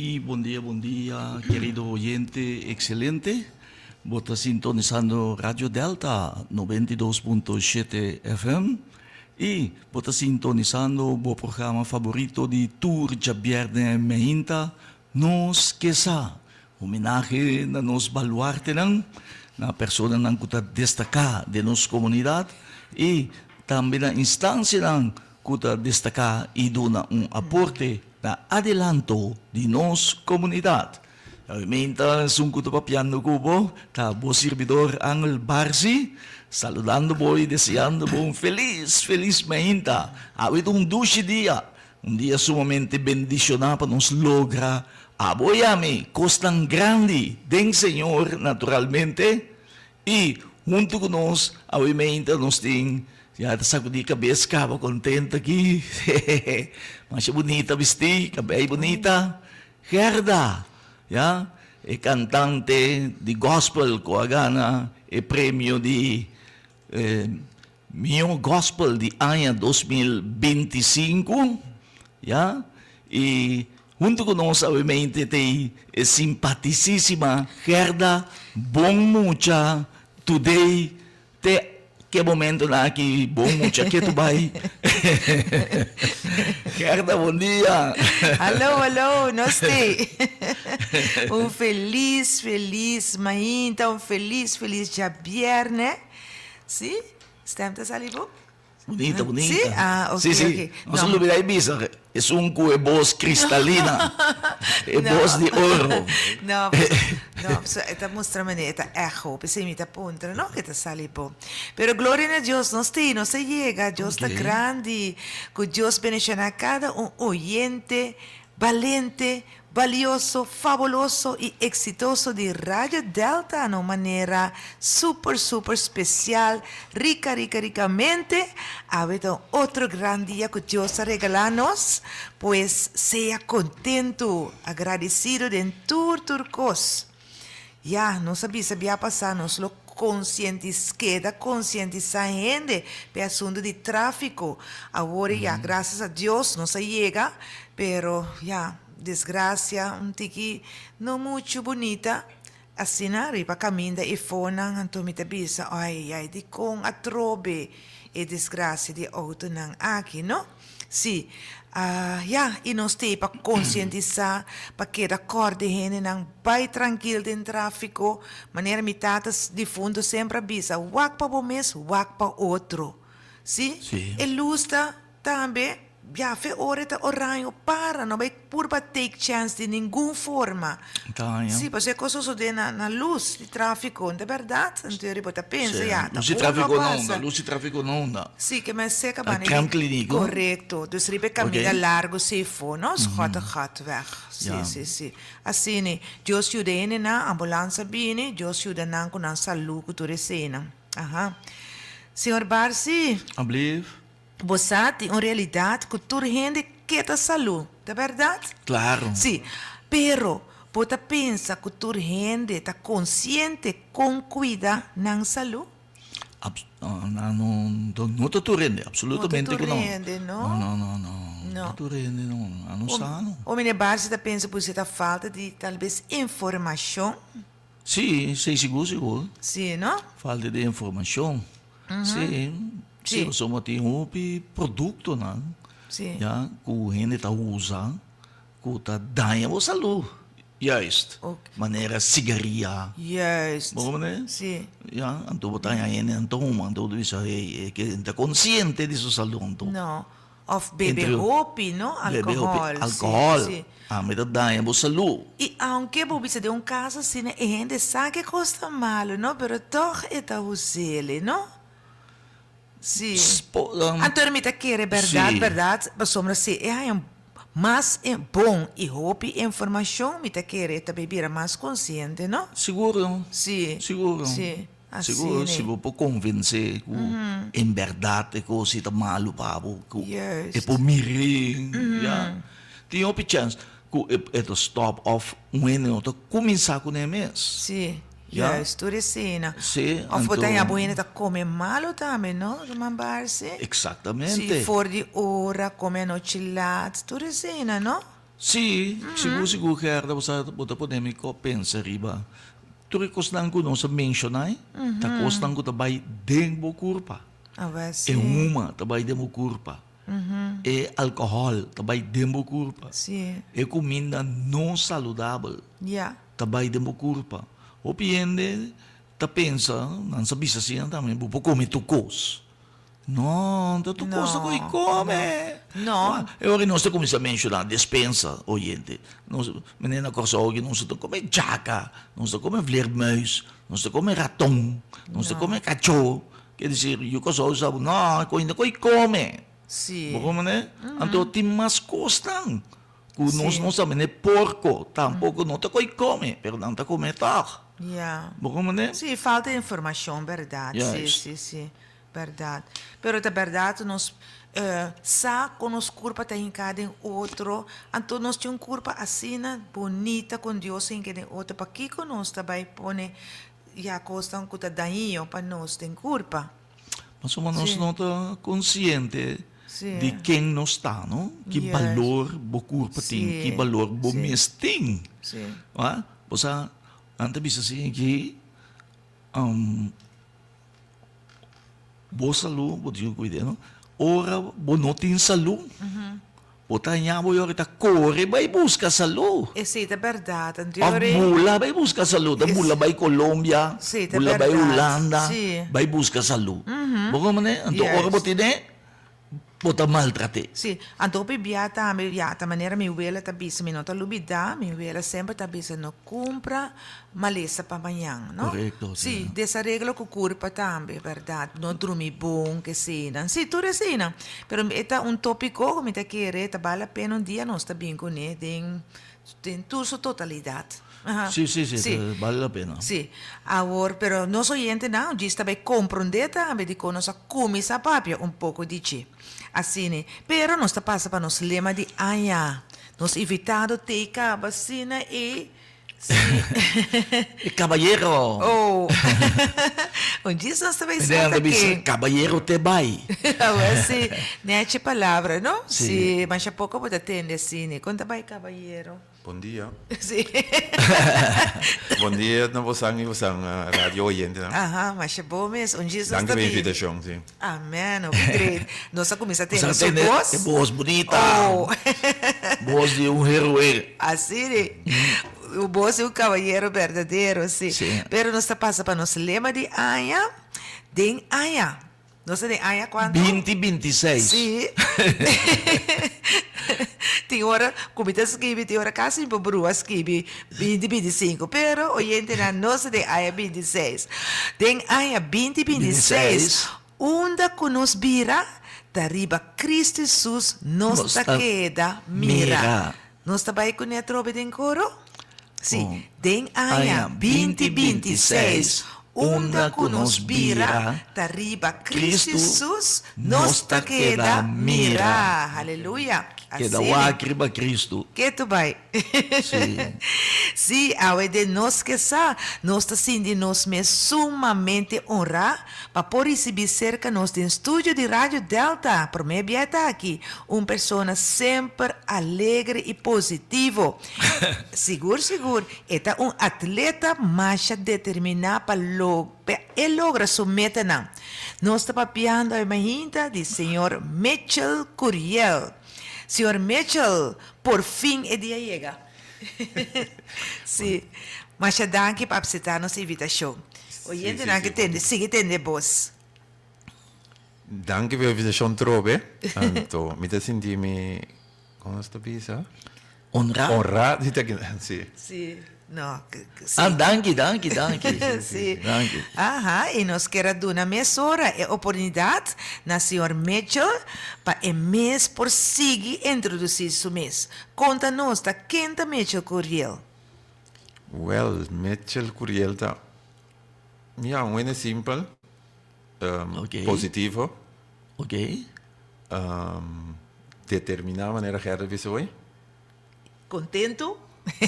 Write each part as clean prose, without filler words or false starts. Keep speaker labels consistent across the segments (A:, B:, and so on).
A: Sí, buen día, querido oyente, excelente. Vos estás sintonizando Radio Delta 92.7 FM y vos estás sintonizando el programa favorito de Tour Javierne Mehinta, Nos Quesa. Homenaje a nos baluarte na persona nang kuta destaca de nos comunidad y también la instancia nang kuta destaca y dona un aporte na adelanto de nos comunidad. Menta sung kuta papiano kubo, ta bo servidor Angel Barsi, saludando boy, deseando bo un feliz Mehinta. Awit un dushi dia, un dia sumamente bendicionado para nos logra apoyame, costan grande del Señor naturalmente y junto con nos, obviamente nos tienen, ya te saco de cabeza, cabo contenta aquí, mas bonita vestida, cabello bonita, Gerda, ya, cantante de gospel ko agana, premio de Mio Gospel de año 2025, ya, y junto con nosotros, obviamente, es simpaticísima Gerda, bom mucha, today, que momento na aqui, bom mucha, que tu vai? Gerda, bom dia.
B: Alô, namaste. Feliz Mehinta, feliz Javierne. Sim? Stemt dat ali, bom?
A: Bonita.
B: Sí? Ah, ok,
A: sí.
B: ok.
A: No se olvide, Bisa, es un voz cristalina, voz de oro.
B: No, esta muestra esta echo, pesimita punta, ¿no? Que te sale po. Pero gloria a Dios, no se llega, Dios está grande, que Dios bendiga a cada un oyente, valente, valioso, fabuloso y exitoso de Radio Delta de una manera super especial, ricamente. Ha habido otro gran día que Dios ha regalado, pues sea contento, agradecido de turcos. Ya, no sabía pasar, nos lo queda conscientizar gente de asunto de tráfico. Ahora ya, gracias a Dios, no se llega, pero ya, desgracia, un tiki no mucho bonita, assim na riba caminho e fona, então me bisa, ai, de com a trobe e desgraça de auto nang aqui, não? Sim, e nós temos para conscientizar, para que a cor de gente nang vai tranquilo dentro do tráfico, maneira mitadas de fundo sempre bisa, wak para o mês, wak para outro, sim? E lusta também. Ja, veel oren te oranje para, não vai por take chance de nenhuma forma.
A: Tá,
B: sim, mas é coisa só de na luz de tráfico, não é verdade? Então eu bota pensa,
A: ja. Luz de tráfico não, na luz de tráfico não, na.
B: Sim, que mas seca bane.
A: Campklinico.
B: Correto. Dus ribe caminha largo se for, não? Gat weg. Sim. Assim, né? Deus ajuda ele na ambulância bine, Deus ajuda na com a saúde que tu recena. Aha. Senhor Barsi.
A: Alsjeblieft.
B: Você tem uma realidade que toda gente quer a saúde, é verdade?
A: Claro.
B: Sim, pero você pensa que toda gente está consciente com cuidar na saúde?
A: Não estou rende, absolutamente que não.
B: Não.
A: Não estou rende, não sano.
B: O meu base está pensando que você está falta de talvez informação?
A: Sim, seguro.
B: Sim, não?
A: Falta de informação. Sim. Sim, você tem um produto, né?
B: Sim.
A: Já, que a gente está usando, que está dando a saúde. Juist.
B: Okay.
A: Maneira cigaria.
B: Juist.
A: Bom, né?
B: Sim.
A: Ja, então botar aí, então isso aí, que está consciente disso saúde.
B: Não. Of bebe hopi, não?
A: Alcohol.
B: Sim.
A: Mas está dando a saúde.
B: E aunque você de caso assim, a gente sabe que custa malo, não? Pero toch está usando, não? Sim. Então, me quer verdade, mas sombra se é mais bom e hope informação, me quer também vir mais consciente, não?
A: Seguro.
B: Sim.
A: Seguro.
B: Sim. Assim,
A: seguro, se você convencer que em verdade que você está malo para que é por mirar, já tem uma chance que é o stop off minuto começar com ele mesmo.
B: Sim.
A: Ja,
B: tudo assim, não?
A: Sim.
B: Of você tem a boa tá comer malo também, não? Mambar-se.
A: Exatamente.
B: Se for de hora, comer no chilat, tudo assim, não?
A: Sì, siguro che era sa buta polemico pensa riba. Tu costan ko no sa mentionai, ta costan ko tabay dengo kurpa.
B: Ah, well,
A: E
B: sim.
A: uma tabay demo kurpa. E alcohol tabay demo kurpa.
B: Sim.
A: E comida não saudável
B: Yeah.
A: tabay demo kurpa. O piende ta pensa, não sabi sa siya também, bu come tu cos. No, da tu cosa coi come?
B: No.
A: E ora non sto come si menziona dispensa, oyente. Non menina cosa oggi non sto come giacca, non sto come vleermuis, non sto come raton, non sto come caccio. Che dice, io cosa uso? No, coi come.
B: Sim.
A: Boko né? Anto ti mas costan. Kung
B: Sì.
A: non sa mene porco, tampoco non te coi come, pero non te come tak.
B: Yeah.
A: Boko né?
B: Sim, falta informação, verdade.
A: Yes.
B: Sim. Verdade. Pero da verdade, nós sa com nos culpa tá em cada outro, então nós temos culpa assim, bonita com Deus em cada outro, para que com nós também pone e a costa que tá daño para nós tem culpa.
A: Mas uma nós não tá consciente
B: Sim.
A: de quem nós está, não? Que
B: Yes.
A: valor bo curpa tem,
B: Sim.
A: que valor bo
B: Sim.
A: mes tem.
B: Sim.
A: Ah? Você anta bisa assim que bo salu, bo diyo cuide, no? Ora bo não tem salu. Bota niya mo yung kita corre, vai busca salu.
B: Sim, é verdade.
A: A
B: Anteriore,
A: mula vai busca salu. A mula vai Colômbia,
B: Sim, é
A: mula vai
B: verdade.
A: Holanda,
B: Sim.
A: vai busca salu. Boko man eh, anto
B: Yes.
A: ora bo tine, bota maltrate.
B: sim, então biata, biata maneira me vela tá bisa, me não tá lubida, me vela sempre tá bisa não compra maleza para amanhã, não?
A: Correto,
B: Sim,
A: sim.
B: dessa regra que curpa também, verdade, não dormir bom, que sim, sim, tudo assim, não? Pero é um tópico que me tá querer, tá vale a pena dia nós tá bem com ele, tem tudo sua totalidade. Ajá.
A: Sì, vale la pena.
B: Sì, agora, però non so niente não, diz também compreender também de como nós começa a papia um pouco de chi. Assim, pero nós está passa para nos lema de aia, nós evitado ter vacina e
A: E caballero.
B: oh, um dia nós também
A: Ed è
B: sabe
A: bisa
B: que
A: caballero te vai.
B: agora sim, nete palavra, não?
A: Sim.
B: Sim, mas há pouco pode atender assim, conta vai cavalheiro.
C: Bom dia.
B: Sim.
C: Bom dia na você radio oyente. Né?
B: Aham, mas é bom mesmo. Um dia nós
C: Dank pela
B: também.
C: invitação, sim.
B: Amém, obrigado. Nós começamos a ter
A: Sa
B: nossa
A: tene,
B: voz.
A: che voz bonita.
B: Oh.
A: Voz de un héroe.
B: Assim, né? O boss é um cavalheiro verdadeiro, sim.
A: Sim.
B: Pero nós passa para nosso lema de Aya, de Aya. Nós de Aya quando?
A: 2026.
B: Sim. Tem hora, como está escreve, tem hora quase para brua escreve 2025, pero oyente na nossa de Aya 26. Tem Aya 2026, onda que nos vira, dariba Cristo Jesus, nos
A: Nos
B: ta
A: ta
B: queda
A: mira.
B: mira. Nós também com a tropa de coro? Sim,
A: Oh.
B: tem Aya 2026, onda que nos vira, dariba Cristo Jesus, nos ta queda mira. Aleluia.
A: Che da
B: Assim,
A: lacrima Cristo.
B: que tu vai?
A: Sim.
B: Sim, ao de nós que sa, nós está sendo nós mesmos sumamente honrar para por receber cerca nós do estúdio de Rádio Delta, por meio de aqui, uma pessoa sempre alegre e positivo. Seguro, é um atleta mais determinado para logra sua meta não. Nós está papiando a imagina de senhor Mitchell Curiel. Senhor Mitchell, por fim o dia chega. Sim, mas já dá aqui para aceitar nossa invitação. Oyente,
C: sim,
B: não
C: sim,
B: que tem, siga tendo voz.
C: Dank pela invitação trobe. Anto, me senti me como está bisa?
A: Honra.
C: Honrado, sim.
B: Sim, não,
A: Ah, danke.
B: Sim.
A: Danke.
B: Aham, e nós queremos dar mais hora e oportunidade na senhor Mitchell para o mês por seguir introduzir o mês. Conta-nos da quinta Mitchell Curiel.
C: Well, Mitchell Curiel tá. Ja, um é simples,
A: Ok.
C: positivo,
A: Ok?
C: determinada maneira que era visões.
B: Contento?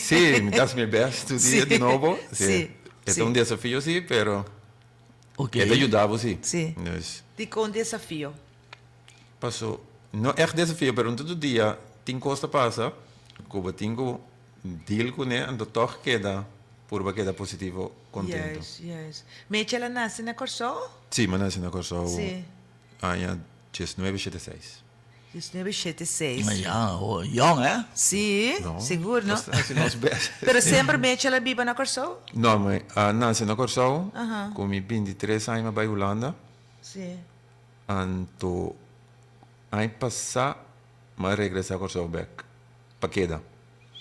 C: Sim, me das meu best todo dia
B: Sim.
C: de novo.
B: Sim,
C: É
B: sim.
C: um desafio, sim, pero
A: Ok.
C: ele ajudava, sim.
B: Sim.
C: Mas
B: De com desafio.
C: passou, não é desafio, pero todo dia tem coisa passa Cuba tengo deal con él, ando todo queda, purba queda positivo, contento.
B: Yes. Mechela nasce na Corsol?
C: Sí, me nace una cosa,
B: Sí.
C: año 1976.
B: 1976.
A: Ja, jong hè?
B: Sim,
C: No,
B: seguro, não?
C: Assim, nós best.
B: Pero sempre Mechela vive na Corsol?
C: No, mas nasce na Corsau,
B: Aham.
C: com 23 anos para Holanda,
B: Sim.
C: anto aí passar, mas regressa a Corsau back, para queda.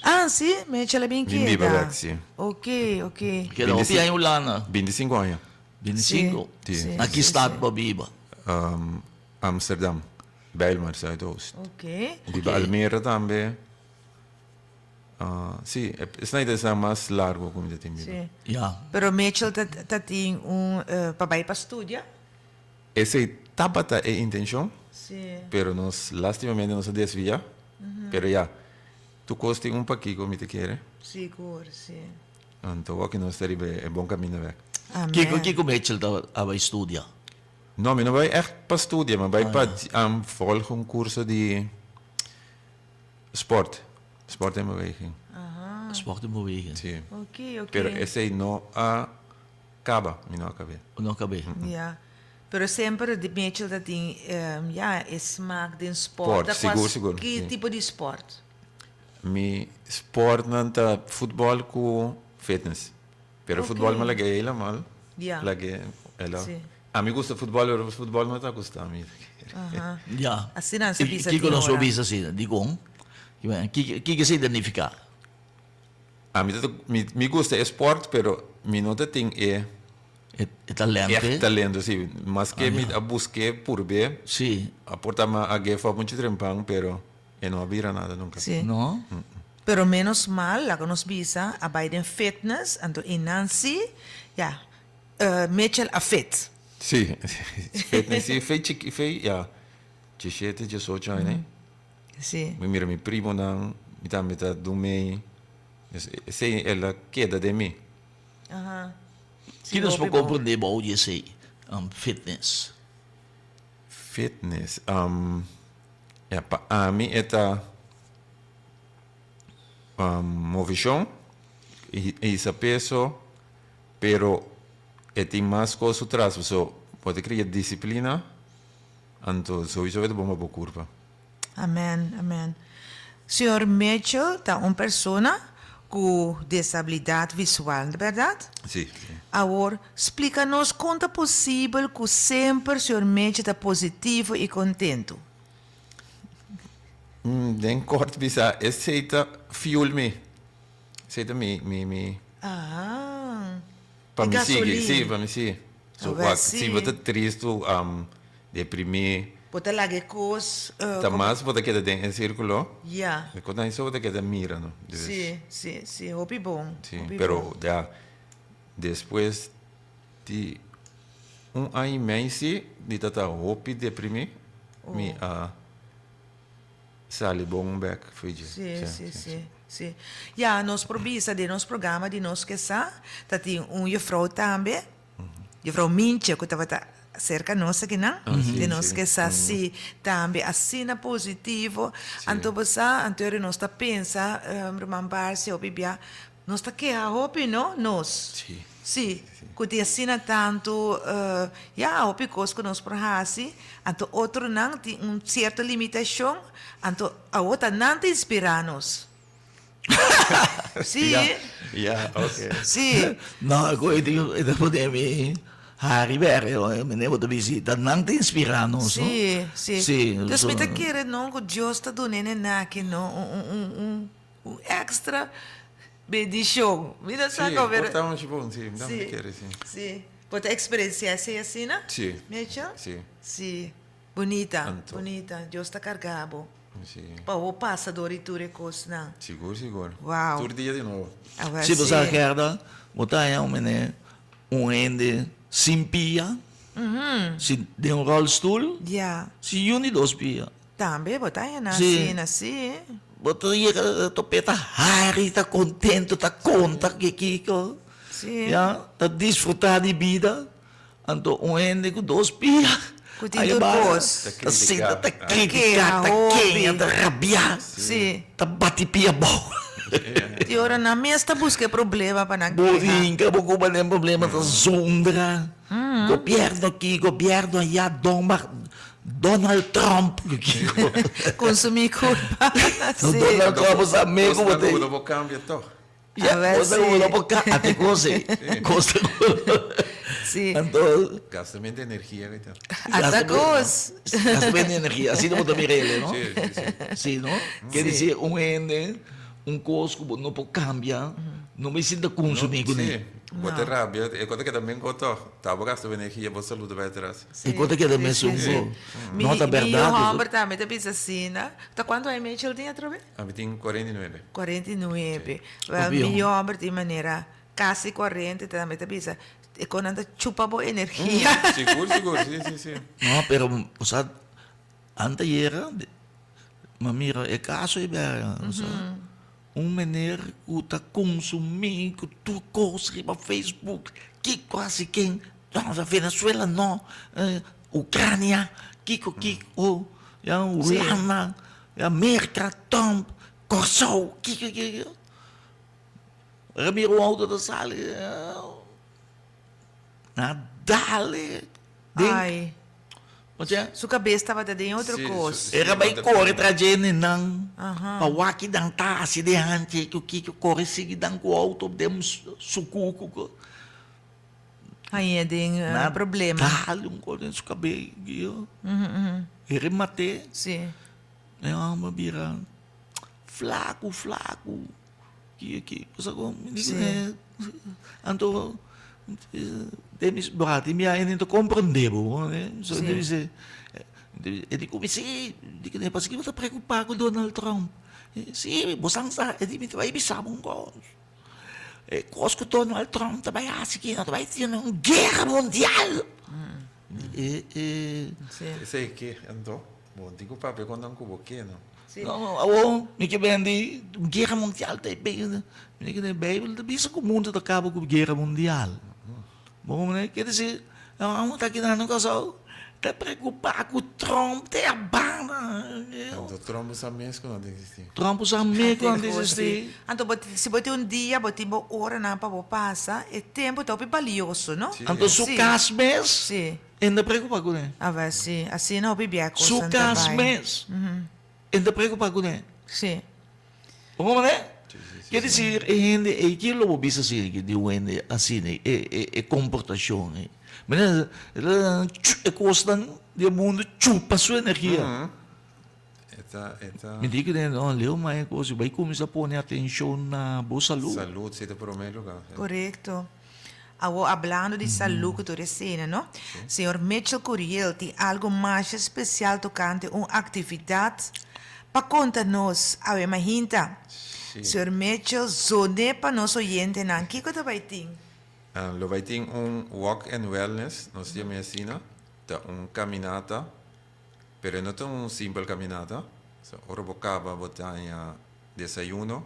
B: Ah, sim, Mechela bem
C: Vim viva back, sim.
B: Ok.
A: Que era op jij Holanda?
C: 25 anos,
A: 25.
C: Sim.
A: Aqui está para Biba.
C: Amsterdam, Bijlmer, Zuidoost.
B: Ok.
C: Viva Almere também. Sim, esse não é mais largo como eu tenho.
B: Sim.
A: Ja.
B: Pero Mechela tem para ir para estudar?
C: Essa tabata é a intenção,
B: Sim.
C: pero nós lastimamente nos desvia. Pero já, tu coste pouquinho como te quer.
B: Seguro, sim.
C: Então, aqui nós temos é bom caminho weg.
B: Amém.
A: Que comete a estudar?
C: Não, mas não vai echt para estudar, mas vai para volgen curso de sport. Sport en beweging.
A: Sport en beweging.
C: Sim.
B: Ok.
C: Pero esse não acaba, não acaba.
A: Não acabei.
B: Ja. Pero sempre de Mechela tem, smaak de sport.
C: Sport, seguro.
B: Que
C: Sim.
B: tipo de sport?
C: Mi sport não tá futebol com fitness. Pero
B: Ok.
C: futebol me lagay helemaal.
B: Ja.
C: Lagay, ela.
B: Sim.
C: A mim gusta futebol, pero futebol não tá gostando.
B: Aham.
A: Ja.
B: Assim não se visa
A: Que
B: tem
A: conosco
B: ora.
A: visa assim, digo. Que se identifica?
C: A mim gusta sport, pero mi não tem
A: É talento.
C: echt talento, sim. Mas que me busquei por ver,
A: Sim.
C: aporta-me a gefa muito trempang, pero não havia nada nunca.
B: Sim.
A: Não?
B: Pero menos mal, la que nos visa, a Biden Fitness, ando in Nancy, Mitchell a fit.
C: Sim, fitness, sim, fei, ja, 17, 18 anos, né?
B: Sim.
C: Me mira, mi primo não, me tá do meio, sei, ela queda de mim.
B: Aham.
A: Que nós podemos compreender bom de sei, fitness.
C: Fitness, a mim é movição, e peso, pero tem mais coisas atrás, so pode criar disciplina, então sowieso é bom para curva.
B: Amém. Senhor Mitchell tá uma pessoa com disabilidade visual, não é verdade?
C: Sim.
B: Agora, explica-nos como é possível que sempre o Senhor Mitchell está positivo e contente.
C: Den kort visa, aceita fuel me. Aceita me.
B: Ah.
C: Para
B: E
C: me seguir,
B: gasolina?
C: sim, para me seguir. So,
B: Talvez
C: se
B: sim.
C: você triste, deprimido,
B: Bota lá que coisa.
C: tá mais você queda dentro do círculo,
B: Yeah.
C: quando isso você queda mira, não?
B: Sim. Hopi bom.
C: Sim,
B: hopi
C: pero
B: bom.
C: já depois de ano e meio, de tata hopi deprimido, me sali bom back, foi de.
B: Sim. Ja, nós provisa de nosso programa de nós que sa, tá tem juffrou também, juffrou Minche, que estava cerca nossa que não, de nós que sa sim, também assina positivo, então você, então nós tá pensa, remambar-se ou bibia, nós tá que a hopi não, nós.
C: Sim.
B: Sim, que assina tanto, hopi coisa que nós prahasi, então outro não tem certa limitação, então a outra não te inspira-nos. Sim,
C: Ja, oké.
B: sim,
A: Nou, ik weet podemos arrivare, me devo da visita, non ti inspirano, so?
B: sim.
A: Sì,
B: Então,
A: so-
B: me tá querendo não que Deus está dando aqui não um extra bendição. Me dá
C: Sim,
B: saco ver.
C: portamos bom, sim, dá me querer, sim.
B: Sim. Pode experienciar assim, né?
C: Sim.
B: Mitchell?
C: Sim.
B: Sim. Bonita,
C: Anto.
B: bonita. Deus está carregado.
C: Sim.
B: Para o passador e tudo coisa, não.
C: Seguro.
B: Uau.
C: Todo dia de novo.
B: Agora,
A: Se você
B: sim.
A: quer, botar ende simpia, se de rolstoel,
B: Ja.
A: se juni dos pia.
B: Também, botar aí
A: Sim.
B: assim.
A: Botar aí a topeta hari, tá contento, tá conta que kiko.
B: Sim.
A: Ja, tá desfrutar de vida. Anto ende com dos pia.
B: Kuti
A: Ay,
B: turcos.
C: Tá
A: assim,
C: criticar.
A: tá
C: Ah.
A: criticar, tá
B: Que
A: quenha,
B: hobby.
A: tá rabiar,
B: Sim.
A: tá batipia bom.
B: E ora na mesta busca problema para não quejar.
A: Boringa, bukuban yung problema sa Zundra. Gobyerno aqui, gobyerno allá, Donald Trump.
B: Consumir culpa.
A: No
B: Sim.
A: Donald Trump sa amigo mo
C: Costa
A: tayo.
C: Uno vou cambiar todo.
A: Ya,
B: ver,
A: cosa
B: sí.
A: uno po ka, ate ko si. Cosa
B: Sim.
A: Anto,
C: Gastamento de energia, então.
B: Atacos.
A: gasto de energia. Assim mo também ele, no?
C: Sim, sim, sim.
A: Sim, no? Quer dizer, ende, costo não pode cambiar, não me sinta consumir com ele.
C: Sim, bota rábia. É coisa que também gosto. Tá, vou gastar energia, vou saúde vai atrás.
A: E quanto que é também
B: Sim, sim.
A: sumbo. Nota
B: Mi
A: verdade.
B: homem também tá pensando assim, né? Tá quanto é Mitchell tinha trove?
C: A mim tem 49.
B: 49.
A: Obvio.
B: Mi homem de maneira quase 40, também tá pensando. E quando anda chupa boa energia.
C: Seguro, seguro, sim, sim, sim.
A: No, pero, o sea, antes era, mamira, é caso e bera, o sea, meneer que está consumindo tu coisa para Facebook, que quase quem, nossa, Venezuela não, Ucrânia, Kiko, já, Holanda, América, Trump, Kosovo, Kiko, Ramiro auto da sala, Nadale,
B: Ai,
A: mas é,
B: sua cabeça estava dentro de outra
C: Sim,
B: coisa.
C: sim.
A: era bem corre trajene nang
B: Aham.
A: pawaki dang taas de hante que o que corre sige dang ko auto dem sukuku ko
B: Aí é de problema.
A: talung ko den su cabelo ere mate
B: Sim.
A: é uma bira flaco que cosa ko
B: Sim.
A: anto demis brati mi ha ento compreendevo so
B: Sim.
A: deve ser e di come sì di che ne passa che sta preoccupato con Donald Trump sì bosang sa e di mi vai bisamo un co e cosco Donald Trump vai a si che vai tiene una guerra mondiale e
B: Sim.
C: Esse aqui, então. Bom, digo papo quando não cubo aqui, não.
B: Sim.
A: no awo mi che bendi guerra mondiale te bem mi che ne Bible da bisa com mundo da cabo com guerra mondiale bom né quer dizer não tá aqui não caso tá preocupado com Trump te abana
C: Então, trombo essa mesmo não existe.
A: Trump usa me quando
B: Tem coisa.
A: existe
B: Então, se bote dia, bote uma hora na para passar, é tempo tá valioso, não?
C: Sim.
A: Anto su
B: Sim.
A: cas mes
B: Sim.
A: ainda preocupado com ele
B: Ah, vai, sim. Assim não bebe a coisa.
A: su
B: não
A: cas
B: vai.
A: mes ainda preocupado com ele
B: Sim.
A: bom né quer dizer ainda é aquilo que bisa assim que deu ainda assim é comportação mas é costa do mundo chupa sua energia
C: Eta
A: me diga né não leu mas coisa vai começar a pôr atenção na boa saúde
C: saúde seja primeiro lugar.
B: Correcto. Hablando de salud que tú recién, ¿no? Señor Mitchell Curiel, ¿tiene algo más especial tocante una actividad? Para contarnos, a ver, imagina. Señor Mitchell, zone para nos oyentes, ¿no? ¿Qué cosa va a tener?
C: Lo vai ter walk and wellness, nós temos assim, tá caminata, pero não é simples caminata. Ora bocava botar desayuno.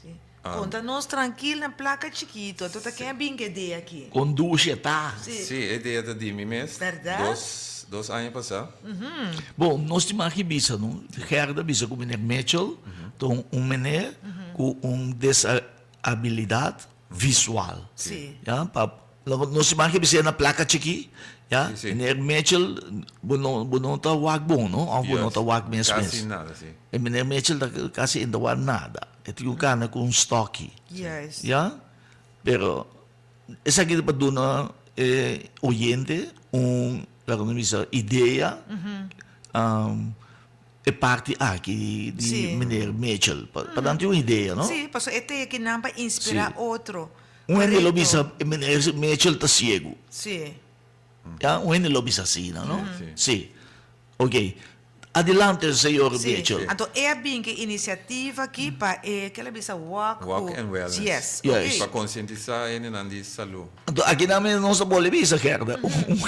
B: Sí. Contanos tranquilo, en placa chiquito. Tú te quedas bien que de aquí.
A: com ducha tá
B: Sí.
C: Sim, é ideia de mim mesmo.
B: Verdade?
C: Dois anos passados.
A: bom nós temos aqui bisa não Gerda bisa com o menino Mitchell então menino com desabilidade visual
B: Sí.
A: ya nós temos aqui bisa na placa chiqui ya
C: Sim, sim.
A: menino Mitchell bono tá wag bom não ou bono tá wag mes
C: Quase nada, sim.
A: e menino Mitchell tá quase ainda wag nada é tipo cana com stocky
B: Yes.
A: ya pero essa aqui para dona oyente uma ideia é parte aqui de
B: Sim.
A: menino Mitchell para dar uma ideia não
B: Sí, pues este aquí nada para inspirar
A: Sí.
B: otro.
A: ele lo
B: Correcto.
A: bisa menino Mitchell tá cego
B: Sí.
A: ya ele lo bisa assim não
C: Sim.
A: sim ok adelante senhor
B: Sí.
A: Mitchell
B: Então, é bem que iniciativa aqui para que ela bisa walk
C: Walk and wellness.
B: Yes.
A: Yes.
C: Para conscientizar ele de saúde.
A: então aqui namin não se pode bisa Gerda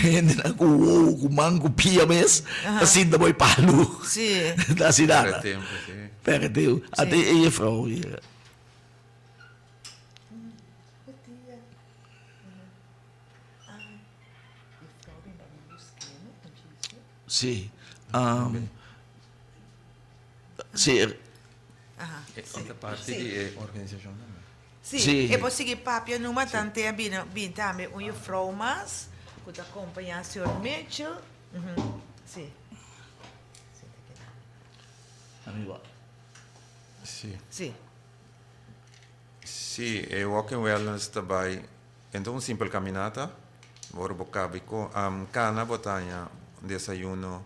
A: hindi na com mango pia mes assim da boy palo
B: Sí.
A: da cidade
C: Para tempo, sim.
A: perdeu até a frau Sì. Sì,
C: Outra parte de organização também.
B: Sim,
A: Sim.
B: e poi seguir papia numa tante abina também um frau mas que acompanha o senhor Mitchell. Sim.
A: amigo.
C: Sim.
B: Sim.
C: Sim, e Walking Wellness também. Então, um simples caminata. Bora bocabico. Cana botanha desayuno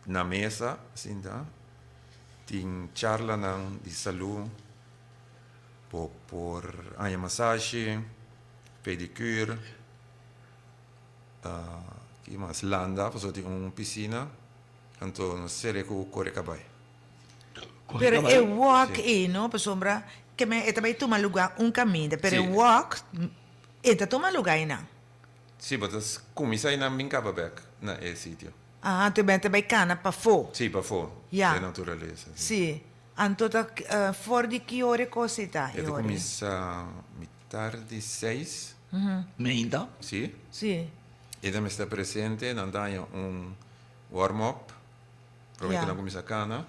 C: na mesa, assim, tá? Tem charla de saúde. Por a massagem, pedicure, que mais landa, porque tem uma piscina, então não sei como corre cabai.
B: Pero e walk no, per sombra che me e também toma lugar caminho, pero
C: Sim.
B: walk e toma lugar aí não.
C: Sim, mas começa aí na minha back na esse sítio.
B: Ah, também cana para fora.
C: Sim, para fora.
B: Ja.
C: É natureza.
B: Sì, anto da fuori di che ore cosita?
C: E começa tarde 6,
A: Meinda?
C: sim.
B: Sì.
C: E também está presente, não dá warm-up, para
B: Ja.
C: que não começa a cana.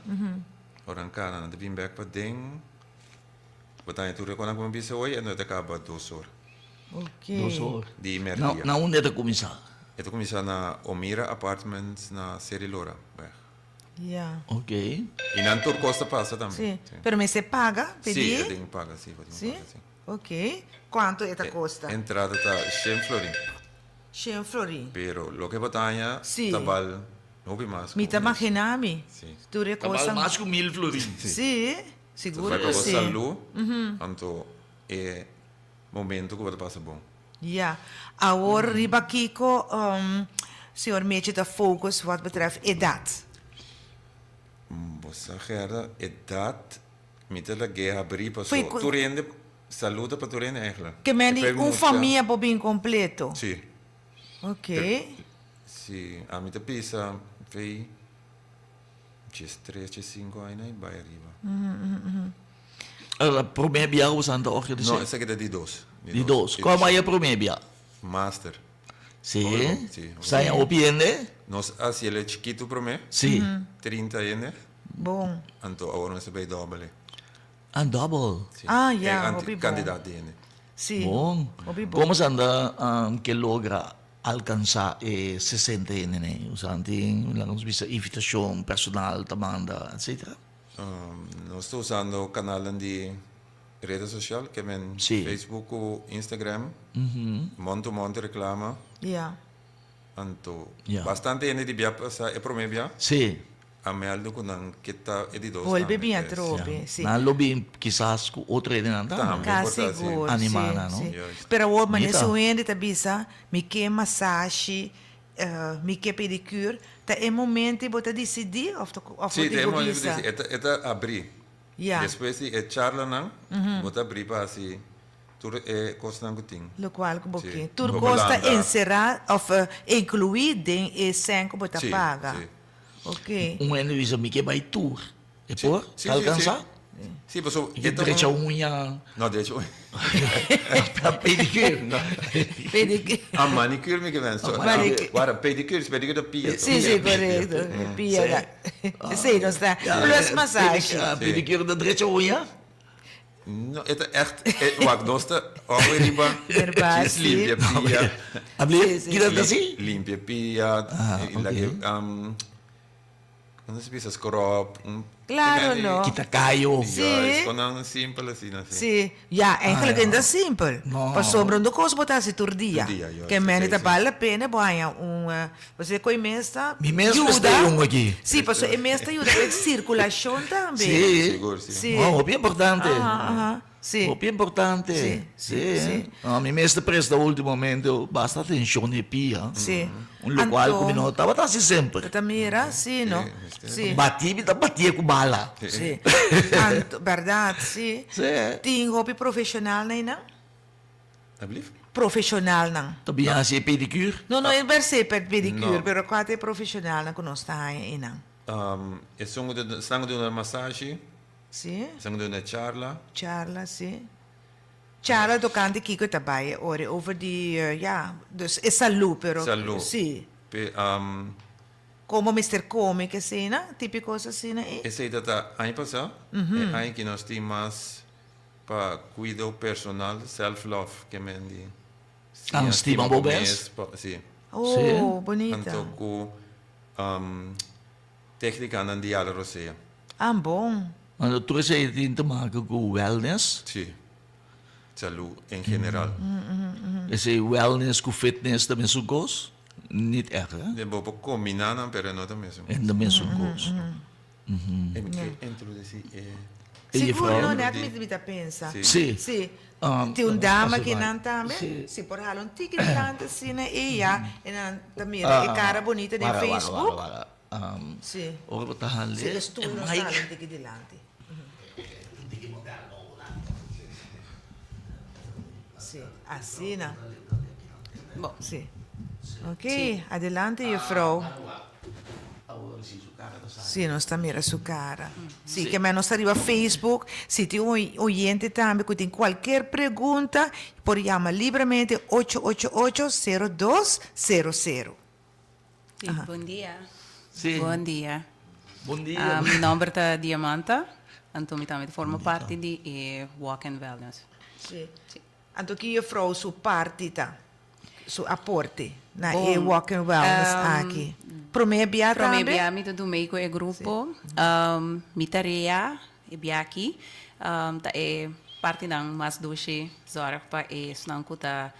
C: Orang cana, não devem back para dentro. Botar em tudo quando começa hoje, e não acaba 2 horas.
B: Ok.
A: 2 ore.
C: Di
A: Na,
C: merdia.
A: na onde da começar?
C: Ito começa na Omira Apartments na Serilora.
B: Yeah.
A: Ok.
C: E na Tour Costa passa também.
B: Sì. Per me se paga,
C: Sim,
B: pedi?
C: eu tenho que pagar, sim.
B: Sì. Ok. Quanto è costa?
C: Entrada está 100 florin.
B: 100 florins.
C: Pero lo que botanha,
B: Sì.
C: tabal, não vi mais.
B: Mi ta immaginami?
C: Sim.
B: Tu
A: Cabal
B: recosta?
A: mais com 1000 florins.
B: Sì,
C: Tu
B: sicuro
C: vai
B: che
C: para o
B: sì.
C: salu, anto é momento que você passa bom.
B: Ja. Agora, riba Kiko, senhor Meetje, de focus wat betreft edat.
C: Você gera idade, met la guerra abrir para
B: Foi
C: so.
B: co-
C: Tu rende, saluda para tu rende eigenlijk.
B: Que me di família bobin completo.
C: Sim.
B: Ok.
C: Sim, a mim te pisa, vei, 3, 5 anos, vai arriba.
A: Allora, promebia usando occhio di
C: No,
A: sé.
C: essa aqui é de 2.
A: Di dos. Come hai promebia?
C: Master.
A: Sì.
C: Sì.
A: Sai opiende?
C: Nós, assim, ele é chiquito para mim,
A: Sì.
C: 30 anos,
B: Bom.
C: então agora nós vai doble.
A: Ah, double.
C: Sim.
B: Ah,
C: É
B: ja, obi bom.
C: candidato dele.
B: Sì.
A: Bom.
B: Obi bom.
A: Come si anda che logra alcanzare 60 anni? Usando la invitazione personale, domanda, eccetera?
C: Nós estamos usando o canal de rede social, que é
A: Sì.
C: Facebook ou Instagram, monte reclama,
B: Ja.
C: então,
A: Ja.
C: bastante gente de passar, é para mim,
A: Sì.
C: a meldo com não que está é de 2.
B: Volpe bien troppe,
A: Yeah.
B: sì.
A: Na lobby chissà oltre di
C: Tamam.
A: Natale.
B: Quasi
C: Importante,
B: sicuro,
A: Animana,
B: sì,
A: no?
B: sì.
C: Yes.
B: Però ora ma
A: Nita.
B: nessuno ende tabisa, mi che massaggi, mi che pedicure, ta è momenti bota decidi of
C: Sim,
B: di
C: temos
B: gobisa.
C: é abrir.
B: Ja.
C: Depois é charla não, bota abrir para assim, tudo é costa não tem.
B: Lo qual che
C: Sì.
B: bocchi. Tu
C: Come
B: costa
C: l'anda.
B: inserire of incluide e senco bota
C: Sì,
B: paga.
C: sì.
B: Ok.
A: Un anno dice mi che vai tour. E poi
C: Sì,
A: alcanza?
C: Sim, pessoal,
A: Che treccia unha
C: não deixa.
A: per pedicure.
B: Vedi
C: A manicure mi che penso.
B: Manicure.
C: Guarda, pedicure da pia.
B: Sì, sì, corretto. Piega. Sì, non sta. Plus massaggi.
A: Pedicure da treccia unha?
C: No, het is echt, wat nosta, alweer riba.
B: Verdade,
C: Is limpia
B: sim.
C: pia.
A: Abli,
B: Sì,
A: chi da così?
C: Limpia pia.
A: ok.
C: Quando si pensa scrub.
B: Claro, no.
A: Chitacaio.
B: Sì.
C: Ja, is gewoon een simpele assim, assim.
B: Sì, ja, eigenlijk
A: ja.
B: is dat simpel.
A: No.
B: Maar sombra de coisa botar se turdia.
C: Turdia, ja,
B: Que men
C: sim,
B: tá
C: sim.
B: vale a pena boia você coi mesta.
A: Mi mesmo stai un aqui.
B: Sì, posso e mesta ajuda a circulação também.
A: Sì.
C: Seguro, sim.
B: Sì.
A: Oh, più importante.
B: Sì.
A: Oh, più importante.
B: Sì, sì, sì.
A: No, mi mesta presta ultimo momento, basta attenzione pia.
B: Sì.
A: Un locale
B: Anto-
A: come nota, ma sempre.
B: Tamira, sì, no? Sì.
A: Bativi da battia con bala.
B: Sì. Anto, verdade, sì.
A: Sì.
B: Tem hobby profissional, não?
C: Alsjeblieft.
B: Profissional, não.
A: Dobbiamo se pedicure.
B: No, no, è per sé per pedicure,
C: No.
B: però qua è professionale, non conosco não.
C: Stanno doen een massage,
B: Sì.
C: stanno doen een charla.
B: Charla, sì. Charla toccante Kiko Tabaye, ore over die, ja, dus is salu, però.
C: Salu.
B: Sì. como Mr. Come, que sina, típico assim, né?
C: Essa aí tá aí passado, é aí que nós temos mais para cuidado personal, self-love, que mendi.
A: Ah, estima bobes?
C: Sim.
B: Oh,
A: Sim.
B: bonita.
C: Então, com técnica na diária roceia.
B: Ah, bom.
A: Ano tu say din tamaga ko wellness.
C: Sim. Saúde em geral.
A: Esse wellness com fitness também sugos. Niet erg, hè?
C: De bobo combinar, pero não também.
A: En também sugos.
C: Introduzir.
B: Siguro,
A: vrouw?
B: no, net met a pensa.
C: Sì.
A: Sì.
B: Sì.
A: Um,
B: Ti un dama
A: posso
B: che
A: vai?
B: non tambe,
A: Sì.
B: si por halo un tiki delante sine e ja, e non tamira e cara bonita nel Facebook. Sì.
A: Ora wat halen.
B: Sì, e tu non sale un tiki delante. Sì, assina.
D: Bom,
B: Sì. Ok, adelante juffrouw. Sì, non sta mira su cara. Sì, che a me non sta arriva a Facebook. Se ti oyente también, que tem qualquer pergunta, por llama livremente 888-0200.
D: sim, bom dia.
A: Sim.
D: Bom dia.
A: Bom dia.
D: Meu nome é Diamanta. Então, eu também formo parte de Walk and Wellness.
B: Sì. Anto che juffrouw su partita, su apporti, na
D: Bom,
B: e walk and wellness aqui. Pro me bia
D: Para mim,
B: tambe?
D: eu do meio com o grupo. Minha tarefa é aqui. É parte da mais doce horas para não custa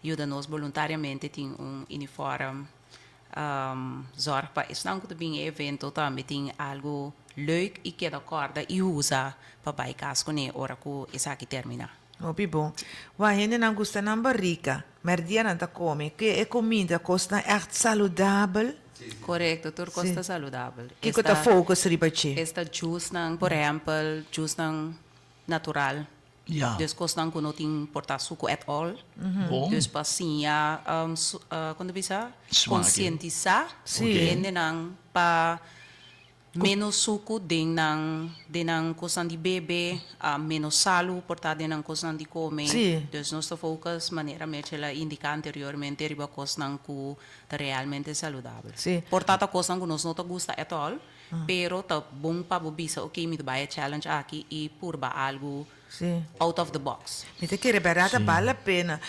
D: ajuda-nos voluntariamente tem uniforme. Zorg para não custa bem evento também tem algo leuk e que da corda e usa para bypass com a hora que isso aqui termina.
B: Oh, bom. Waar gente não gosta não barrica, mas dia não tá come, que é comida costa echt saudável.
D: Correto, tudo costa saudável.
B: Que tá focus ribachi.
D: Esta juice nang, por exemplo, juice nang natural.
A: Ja.
D: Dus kost nang kuno ting porta suco at all.
A: Bom.
D: Dus pasinha, quando bisa,
A: Smaken.
D: conscientizar.
B: Sim.
D: Ende nang pa menos suco den nang kosan di bebe, menos salu porta den nang kosan di come.
B: Sim.
D: Dus nosso focus maneira mechela indica anteriormente riba kost nang ku ta realmente saudável.
B: Sim.
D: Portata coisa que nós não gusta at all, pero tá bom para bobisa, ok, me vai challenge aqui e por ba algo
B: Sim.
D: out of the box.
B: Mi te quiere barata vale a pena.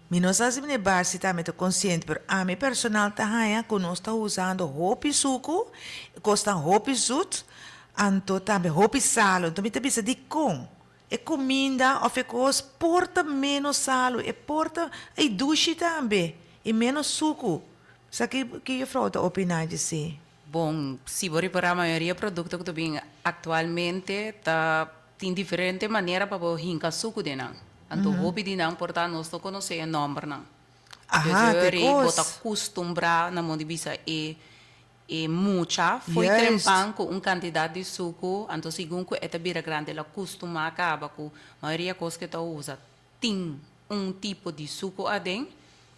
B: Mi não sabe se me bar se tá me tô consciente, pero a mi personal tá haya que nós tá usando roupa suco, costa roupa zut, anto também roupa salo, então me te bisa di com. E comida, of course, porta menos salo, e porta e duche também, e menos suco. Sabe que eu frauta opinar de si?
D: Bom, se for para a maioria produto que tu bem atualmente tá tem diferente maneira para o hinca suco de não. Então roupa de não portar nós não conhece o nome não.
B: Aha,
D: Dus
B: te
D: bota
B: cos.
D: costumbrar na mão de bisa e mucha foi
B: Yes.
D: trempan com quantidade de suco, então segundo que é bira grande ela costuma acaba com a maioria coisa que tu usa tem tipo de suco adentro,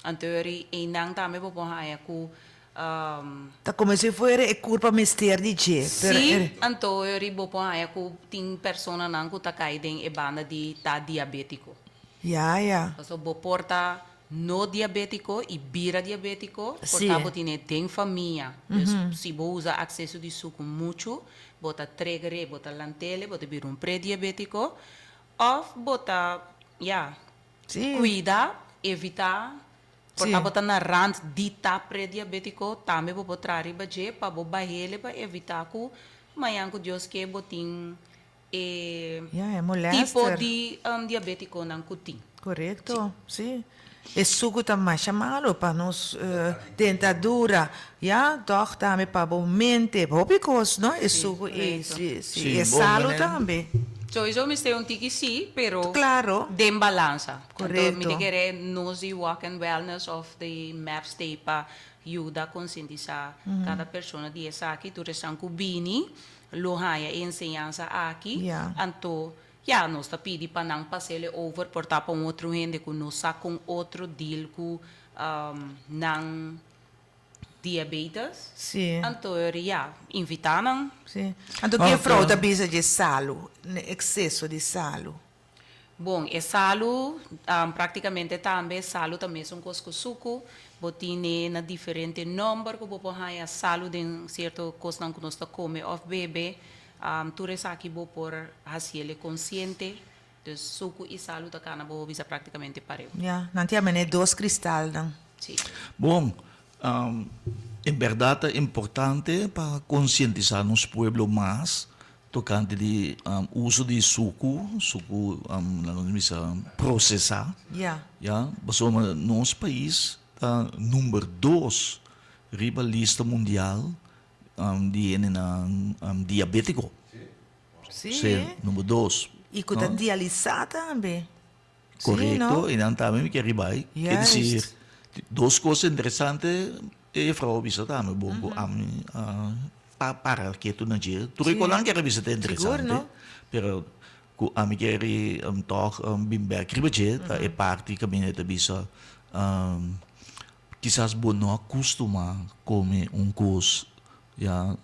D: então e não também vou pôr com
B: Tá como se fosse culpa mister de je.
D: sim, então eu vou pôr com tem pessoa não que tá caindo e banda de tá diabético.
B: Ja, ja.
D: Então vou portar no diabético e bira diabético,
B: Sim.
D: portanto tem tem família. Se vou usar acesso de suco muito, bota tregere, bota lantele, bota vir pré-diabético, ou bota,
B: Sim.
D: cuida, evitar,
B: Sim.
D: portanto bota na rand de tá pré-diabético, também vou botar riba je, para vou barrele, para evitar que amanhã que Deus quer botin
B: Ja, é molester.
D: tipo de diabético não cutim.
B: Correto, sim. E suco também chamado para nós dentadura, já, doch também para o mente, hobicos, não? E suco e
D: correto.
A: Sim,
B: e
A: bom,
B: salo
A: né?
B: também.
D: So, isso me sei tiki sim, pero
B: Claro.
D: de balança.
B: Correto.
D: Então, me querer nós e walk and wellness of the maps day para ajudar a conscientizar cada pessoa de essa aqui, tu resan kubini, lohaya ensinança aqui,
B: Yeah.
D: então nós tá pedi para não passar ele over por tá para outro gente que nós sa com outro deal com não diabetes.
B: Sim.
D: Então, invitar não.
B: Sim. Então, que fraude bisa de salo, excesso de salo?
D: Bom, é salo, praticamente também salo também são coisas suco, botine na diferente número que você tem salo de certo coisa que nós come ou bebe, tu res aqui bo por fazer consciente, então suco e salo da cana bo bisa praticamente pareu.
B: Ja, nanti amene 2 cristal dan.
D: Sim.
A: Bom, em verdade é importante para conscientizar nos pueblos mais tocante de uso de suco processar.
B: Ja.
A: Ja, mas nosso país está número 2 riba lista mundial de diabético.
B: Sim.
A: Sim, número 2.
B: E que está dialisada também.
A: Correto, e não também que arriba aí. Quer dizer, duas coisas interessantes é para visitar também, bom, para que tu não diga. Tu recolhe que a revista é interessante,
B: não?
A: pero a mim quer toch bimber cribaje, é parte que a minha bisa quizás bom não acostuma comer coisa já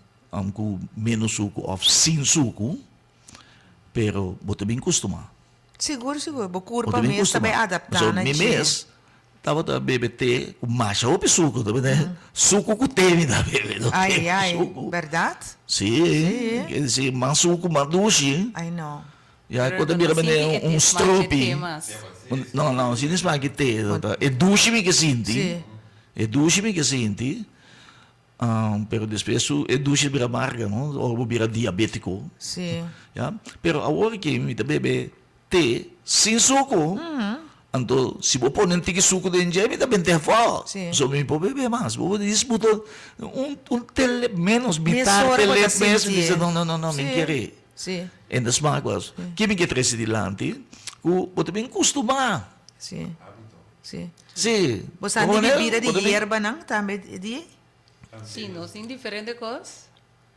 A: com menos suco ou sem suco, pero bota bem acostuma.
B: Seguro. Bo curva mês também adaptar, né?
A: Mês estava a beber té com macha ou suco, também, né? Suco com té, me dá beber.
B: Ai, verdade?
A: Sim, quer dizer, mais suco, mais doce.
B: Ai, não.
A: E aí, quando mira bem stroopy. Não, se não esmaga té, é doce me que senti. É doce me que senti. Pero depois é doce vira amarga, não? Ou vira diabético.
B: Sim.
A: Ja? Pero agora que me bebe té sem suco, então se você põe um tique suco dentro de mim, também tem fora. Só me pode beber mais. Você disputa tele menos, metade tele menos, diz não, me querer.
B: Sim.
A: E das mágoas, que me quer trazer adiante, você bem acostumar.
B: Sim. Sim.
A: Sim.
B: Você anda de bebida de erva, não? Também de?
D: Sim, nós temos diferentes coisas.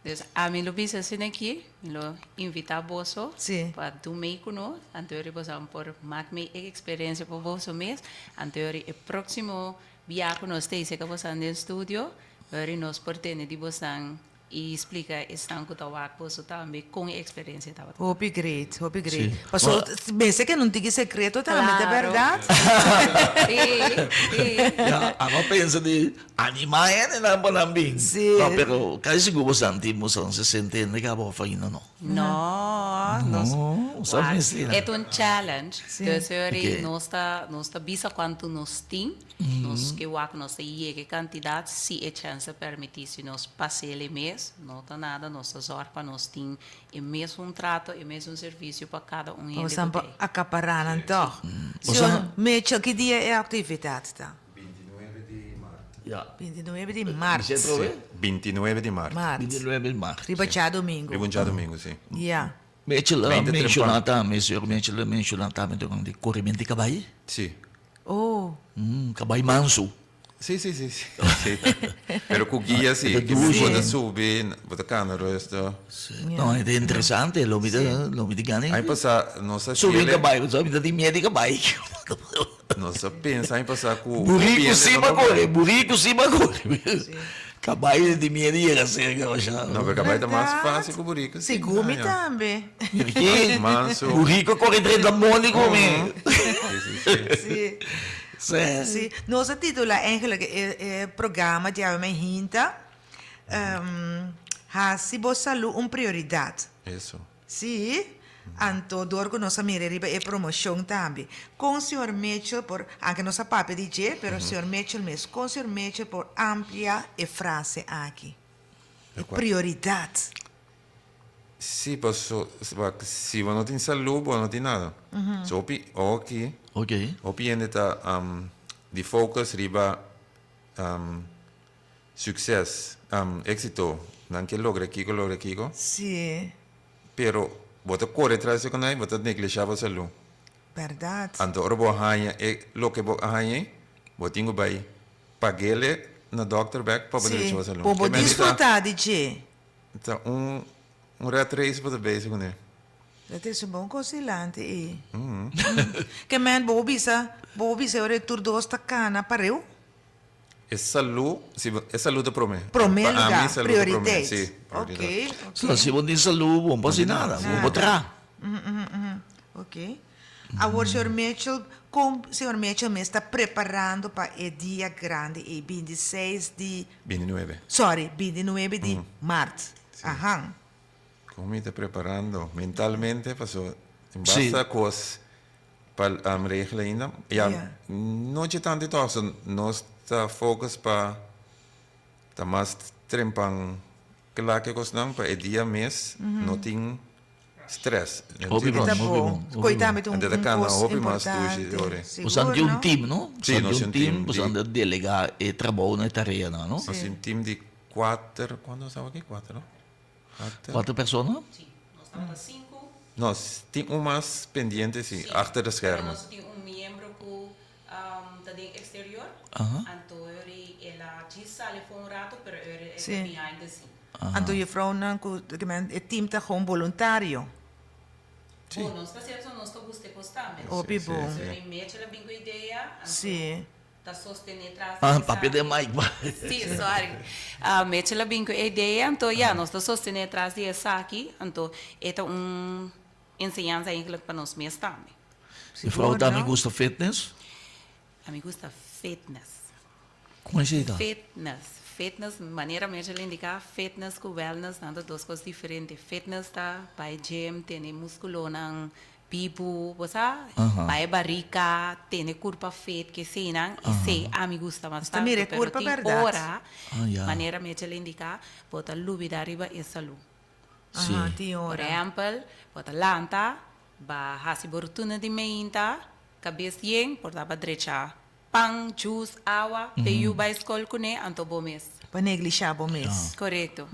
D: Então, a mim lo bisa assim aqui, lo invita a você para tu meio conosco, anterior você por mais experiência para você mesmo, anterior o próximo viagem nós temos que você anda no estúdio, para nós pretende de você e explica estão com o você também com experiência tá.
B: Hope great. Passou, pensa que não tem segredo também, é verdade?
A: Agora pensa de animar na panambing.
B: Sim.
A: Não, pero kasi siguro sentimos ang se sente na kabo faina no.
B: Não,
A: sabe assim.
D: É um challenge. Então, nós está bisa quanto nós tem, nós que nós tem que quantidade se a chance permitir se nós passar o mês, não está nada, nós zorra para nós tem e mesmo trato e mesmo serviço para cada um.
B: Vamos acaparar então. Senhor Mitchell, que dia é a atividade tá? 29 de março.
C: 29 de março.
A: 29 de março.
B: Ribachá domingo.
C: Ribachá domingo, sim.
B: Yeah.
A: Mitchell mencionata, Mitchell mencionata de corrimento de caballo.
C: Sim.
B: Oh.
A: Caballo manso.
C: Sim. Pero com guia, sim. Que pode subir, pode canar o resto.
A: Não, é interessante, lo me ganha.
C: Aí passar, nossa
A: subir caballo, só me dá de medo de caballo.
C: Nossa pensa em passar com
A: burrico cima corre. Caballo de medo ia ser já.
C: Não, porque caballo é mais fácil que o burrico.
B: Segumi também.
A: Porque
C: manso.
A: Burrico corre dentro da mão de comer.
B: Sim. Sim. Nosso título eigenlijk é programa de Hinta. Se você saúde prioridade.
C: Isso.
B: Sim. Anto dorgo nossa mireriba e promoção também. Com o Sr. Mitchell por anche nossa papi DJ, pero o Sr. Mitchell mesmo. Com o Sr. Mitchell por amplia e frase aqui. Prioridade.
C: Sim, posso. Se você não tem saúde, você não tem nada. So, aqui.
A: Ok.
C: Opinião está de focus riba sucesso, éxito. Não que logra aqui.
B: Sim.
C: Pero você corre atrás de você, você negligencia a saúde.
B: Verdade.
C: Então, ora você ganha, lo que você ganha, você tem que pagar na doctor back para poder a saúde.
B: Para desfrutar de quê?
C: Então, rat race para bem, segundo.
B: Dat is een bom cosilante e. Que men bobi sa ore tur dos takana pareu.
C: É saúde, é saúde para mim.
B: Primeiro
C: Para
B: lugar,
C: mim, saúde
B: prioridade.
C: Sim,
B: Ok.
A: Se você não tem saúde, não pode nada, vou botar.
B: Ok. Agora, Sr. Mitchell, como o Sr. Mitchell me está preparando para o dia grande, e 26 de...
C: 29.
B: Sorry, 29 de março. Aham.
C: Como me está preparando mentalmente, pasó en
A: Sí.
C: base a cosas para regla ainda. Ja,
B: Ja.
C: não é tanto então, nós está focus para tá mais trempang claro que costam para o dia mês, não tem stress.
A: Obi bom,
B: Tá
A: obi
B: bom.
A: bom.
B: Coitado,
C: Ande da cana,
B: posto
C: obi mas
B: importante.
C: tu, ore.
A: Você anda de
B: Seguro,
A: um
B: não?
A: time, não?
C: Sim,
A: Você
C: nós
A: de
C: um
A: um
C: time
A: time, você
C: de-
A: anda delegar e trabalho na tarefa, não?
C: Nós temos um time de 4, quando estava aqui? 4, não?
A: 4 pessoas?
D: Sim, nós estamos 5.
C: Nós temos um mais pendente, sim, atrás das
D: Pero
C: schermen.
D: nós temos membro que está de exterior.
A: Aham.
D: Então, ela diz sale por rato, pero ele
B: Sim.
D: behind the scene.
B: Então, je vrouw, o time está com voluntário.
C: Sim.
D: Bom, nós fazemos nós estamos constantemente.
B: Obi
C: sim,
B: bom.
C: sim.
D: Ele mete a bingo ideia.
B: Sim.
D: Está sostenido atrás.
A: Ah, papel de Mike.
D: Sim, sorry. Mete a bingo ideia, então, nós estamos sostenido atrás dessa aqui. Então, é ensinança eigenlijk para nós mesmos também.
A: E vrouw também
B: não?
A: gosta de fitness?
D: A mim gusta fitness.
A: Como é que é?
D: Fitness, maneira mesmo de indicar, fitness com wellness, são duas coisas diferentes. Fitness tá, vai gym, tem músculo, não, pipo, você vai barriga, tem corpo feito, que sei, não, e sei, a mim gusta mais
B: Está mire,
D: pero
B: corpo
D: tem
B: verdade.
D: hora,
A: ja.
D: maneira mesmo de indicar, bota lubida arriba e salu.
B: Aham,
A: Sim.
B: tem
D: Por
B: hora.
D: exemplo, bota lanta, ba hasi bortuna de meinta, cabeça yen, porta ba drecha, pão, juice, água, peiu ba escola kune, anto bomes.
B: Para negligenciar o mês.
D: Correto.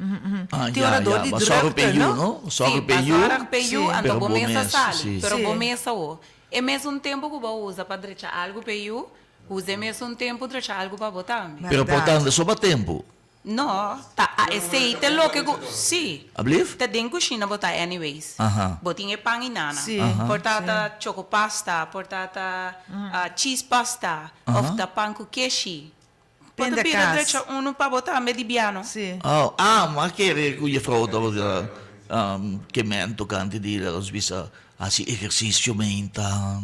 A: Ah,
B: Tem hora dor de
A: Mas só o
B: droga,
A: PU,
B: não?
A: não? Só o
D: Sim,
A: PU.
D: passaram peiu,
B: Sim.
D: anto
A: Pero
D: bomesa
A: bomesa,
D: sali,
A: sim.
D: pero
B: Sim.
D: bomesa o. É mesmo tempo que você usa para drecha algo peiu, usa mesmo tempo drecha algo para botar.
A: Pero
B: Verdade.
A: portanto, só para tempo.
D: Não, tá, esse é lo que sim.
A: Ablief?
D: Tá dentro cozinha botar anyways.
A: Aham.
D: Botinha pão e nana.
B: Sim.
D: Portata choco pasta, portata cheese pasta, of da pão com queijo.
B: Penda
D: Bota pira
B: cas.
D: drecha para botar mediano.
B: Sim.
A: Maar que goede vrouw dat que men tocante di la svisa asi ejercicio menta.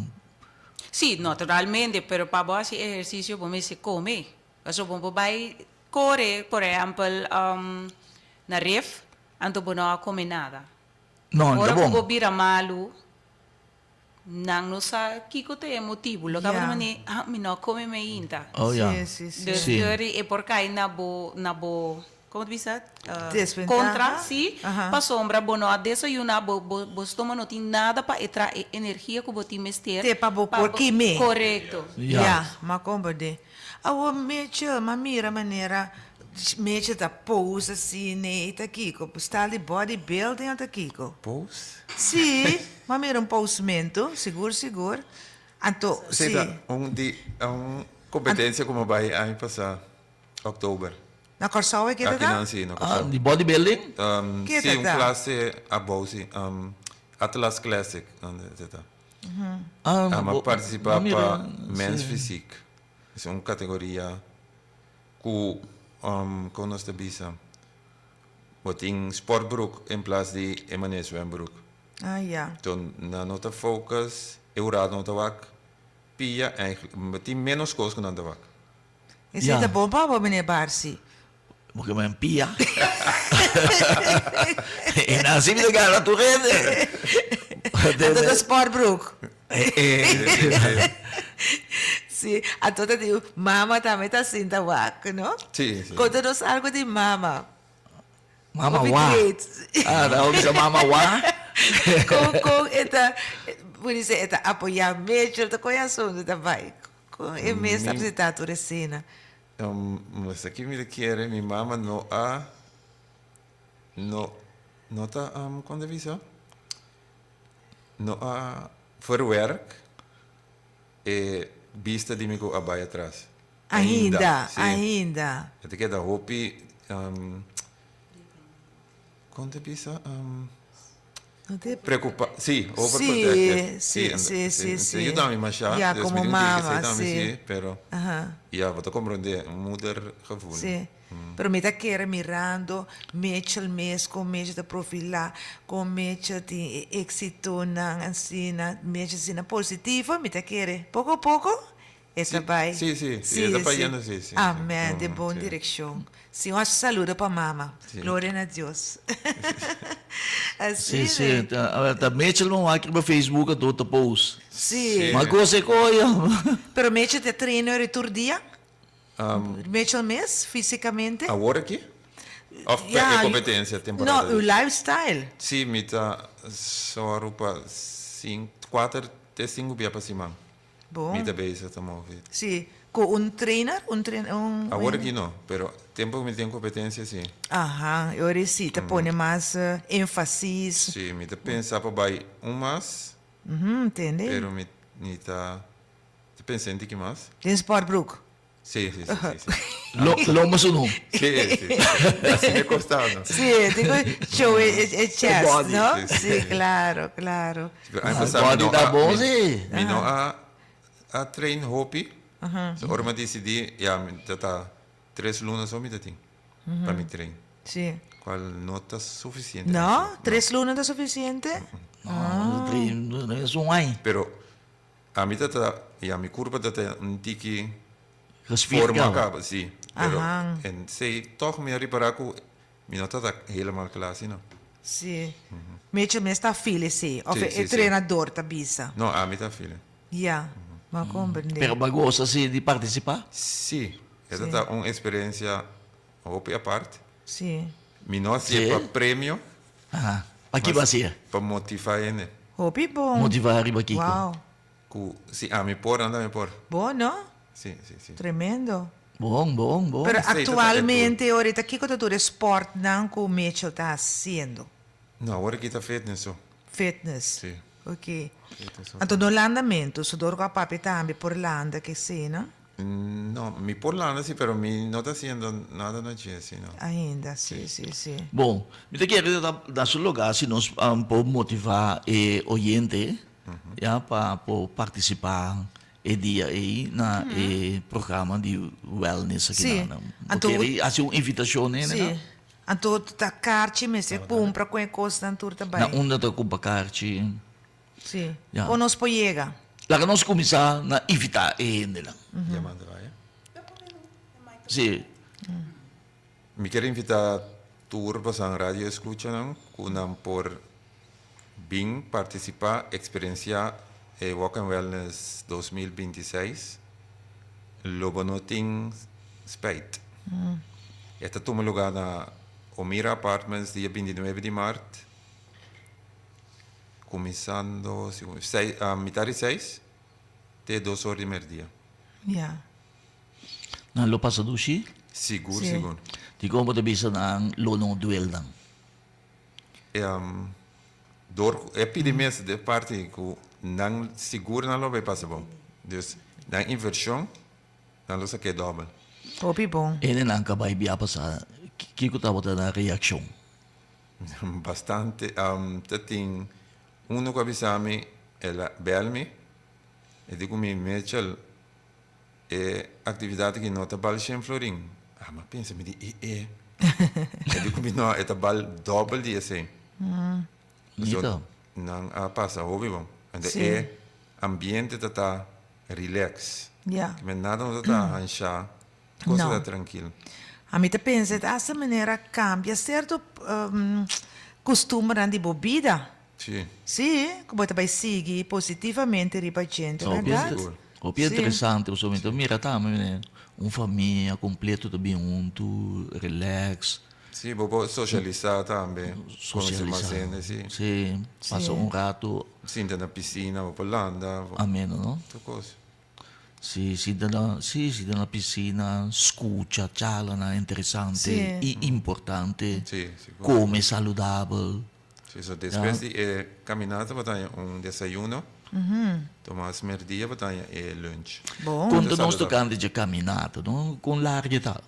D: Sim, naturalmente, pero para fazer exercício, você se come. Você vai correr, por exemplo, na ref, então você não come nada.
A: Non,
D: Ora
A: tá
D: que
A: bom.
D: você vira malo, não sabe o que tem motivo. Lo que
B: Yeah.
D: você não come ainda.
A: Oh ja.
B: Sim, sim, sim.
D: Dus
A: Sim.
D: é porque aí na bo, como diz isso?
B: Desventaja.
D: Contra, sim.
B: Aham.
D: Para sombra, bono a desayunar, bo estômago não tem nada para entrar energia que você tem
B: Te pa bo por quime.
D: Correto.
A: Ja.
B: Ja, maar kom bij de. Awo meetje, maar mira maneira, meetje da pose assim, né, tá kiko, está de bodybuilding tá kiko.
C: Pous?
B: Sim, mas mira pousmento, seguro. Anto, sim.
C: Zeta, competência como vai aí passar outubro.
B: Na Corsau é que
C: Aqui
B: tá?
C: não, sim, não.
A: Ah, di bodybuilding?
B: Que
C: Sim,
B: tá?
C: classe above, sim. Atlas Classic, onde está. Mas participar para Men's Physique. É uma categoria que nós temos. Botin sportbroek in plaats de Emanuel zwembroek.
B: Ah, ja.
C: Então, na nota focus, eu raad nota wak, pia eigenlijk, botin menos coisa que nota wak.
B: Esse
A: Ja.
B: é bom para meneer Barsi.
A: Porque men pia. E na si mi gara tu rede.
B: Anto da Sportbroek. Sim, anto da digo, mama também tá assim, tá wak, não?
C: Sim, sim.
B: Conta-nos algo de mama.
A: Mama
B: Of
A: wa.
B: great.
A: Ah, da bisa mama wa.
B: Com esta, por isso, esta apoiamento, esta conhecendo também. Com é mesmo apresentar a cena.
C: Mas aqui me quer, minha mama não há, não tá, quando é isso? Não há for work, e vista de mim com a baia atrás.
B: Ainda.
C: Eu quero dar hope, quando é isso?
B: No te-
C: Sí, overprotected.
B: Sí.
C: Ayúdame más ya.
B: Ya,
C: Dus
B: como
C: me
B: mama,
C: dice,
B: sí.
C: sí, pero
B: Ajá.
C: ja, wat comprende, een moedergevoel.
B: Sí. Pero me está querendo mirando, mexe el mes, com mexe de profila, com mexe de éxito na ansina, mexe sina positivo, me está querendo. Pouco a pouco, essa vai.
C: Sí, está fallando, sí.
B: Amém, de
C: Uhum,
B: boa
C: sí.
B: direção. Senhor, saluda para mama.
C: Sim.
B: Glória a Deus. Assim,
A: Sim,
B: né?
A: também não há aqui no Facebook a toda post.
B: Sim.
A: Mas você coia.
B: Pero mexe de treino retur dia? Mexe o mês, fisicamente?
C: Agora aqui? Of
B: Ja,
C: competência temporária?
B: No, o lifestyle.
C: Sim, me está só roupa 4 até 5 dias para cima.
B: Bom.
C: Me está bem, está movido.
B: Sim. Com um trainer?
C: Agora aqui não, pero tempo que me tem competência, sim.
B: Aham, eu recito, põe mais ênfase.
C: Sim, me está pensando para vai mais,
B: Entende?
C: pero me está pensando que mais.
B: Tem Sportbrook.
C: Sim.
A: Loma su nome.
C: Sim. Assim me costava.
B: Sim, digo, show é chest,
A: Body.
B: não?
C: Sim.
B: Sim, claro.
A: Pode dar bom, sim.
C: Me não a train hobby. So, ora me decidi, ja, dat 3 lunas só me tem. Para me trein.
B: Sim.
C: Qual nota suficiente?
B: Não? 3 lunas é suficiente?
A: Não é um ai.
C: Pero a mim ja, mi curva dat een tiki
A: Respira.
C: forma acaba, sim. Pero
B: Aham.
C: en sei toch me reparar que mi nota tá helemaal klaar, sim, não.
B: Sim. Mexe me está filho, sim. Of
C: Sim,
B: é
C: sim,
B: treinador, tá bisa.
C: Não, a mim tá filha.
B: Ja, maar compreende.
A: Pero bagosa assim de participar.
C: Sim, essa tá uma experiência hobby à parte.
B: Sim.
C: Mi não
A: Sim.
C: é para prêmio,
A: Ah, aqui vai ser.
C: para motivar ele.
B: Hobby bom.
A: Motivar arriba aqui.
B: Uau.
C: Sim, a me por, anda me por.
B: Bom, não?
C: Sim.
B: Tremendo.
A: Bom.
B: Pero
C: Aceita,
B: actualmente, ahorita, que cultura sport não que o Mitchell está haciendo?
C: Não, agora aqui tá fitness, só.
B: Fitness.
C: Sim.
B: Ok.
C: Fitness, só.
B: Então, no andamento, se dor com a papi também por Landa, que sim, não?
C: Não, mi por lá, sim, pero mi não tá haciendo nada no dia, sim, não.
B: Ainda, sim.
A: Bom, me te quero dar seu lugar se nós podemos motivar o oyente para participar e dia aí na programa de wellness aqui
B: Sim.
A: na.
B: Então,
A: Porque assim uma invitação né?
B: Sim. Então, tá carte, mas você compra com a coisa na turta
A: Na
B: também.
A: onda da compacarte.
B: Sim.
A: Ja.
B: Ou nós pojega.
A: Lá que nós começar na invitar ele lá.
C: Llamando, vai.
A: Sim.
C: Me quero invitar tour para a rádio escucha, não? Kunam por bem participar, experienciar Walk and Wellness 2026. Lobo não tem spijt. Esta toma lugar na Omira Apartments, dia 29 de março. Começando a metade de 6 até 2 horas de meio-dia.
B: Ja.
A: Na lo passado si,
C: Seguro,
B: Sim.
C: seguro.
A: di ko mo bisa ng lonong duel lang.
C: Door epidemias de parte que não seguro não vai passar bom. Dus na inversão não lo saque double.
B: Hobby bom.
A: Ene lang kabay biya pa sa kiko tawag na reaksyon.
C: Bastante tating uno que avisami ela belmi e digo mi Mitchell atividade que nota bal sem florim. Ah, mas pensa me di e digo mi no eta bal double di assim.
A: Nito.
C: Não passa hobby bom. And
B: Sim.
C: ambiente tá relax.
B: Ja.
C: Que men nada não tá ancha. Coisa
B: Não.
C: tá tranquilo.
B: A mim te pensa, essa maneira cambia certo costume de bebida.
C: Sim.
B: Sim, como também seguir positivamente a gente,
A: So,
B: verdade?
C: Seguro.
A: o più
B: Sì.
A: interessante o momento mira também uma família completa tudo bem junto, relax,
C: Sim, vou socializar também.
A: socializar.
C: Sim.
A: Sim, passa
B: Sì.
A: um rato
C: Sim, na piscina, vou para Landa, vou
A: ameno, no?
C: tudo coisa.
A: Sì, si dalla piscina, scuccia, cialana, interessante
B: Sì.
A: e importante,
C: Sim, seguro.
A: come saludabile.
C: Sim, so depois de caminhada, vou ter desayuno. Tomar merdia, vou ter lunch.
B: Bom.
A: Quando nós
C: saludável.
A: tocando de caminhada, no? Com larghetà,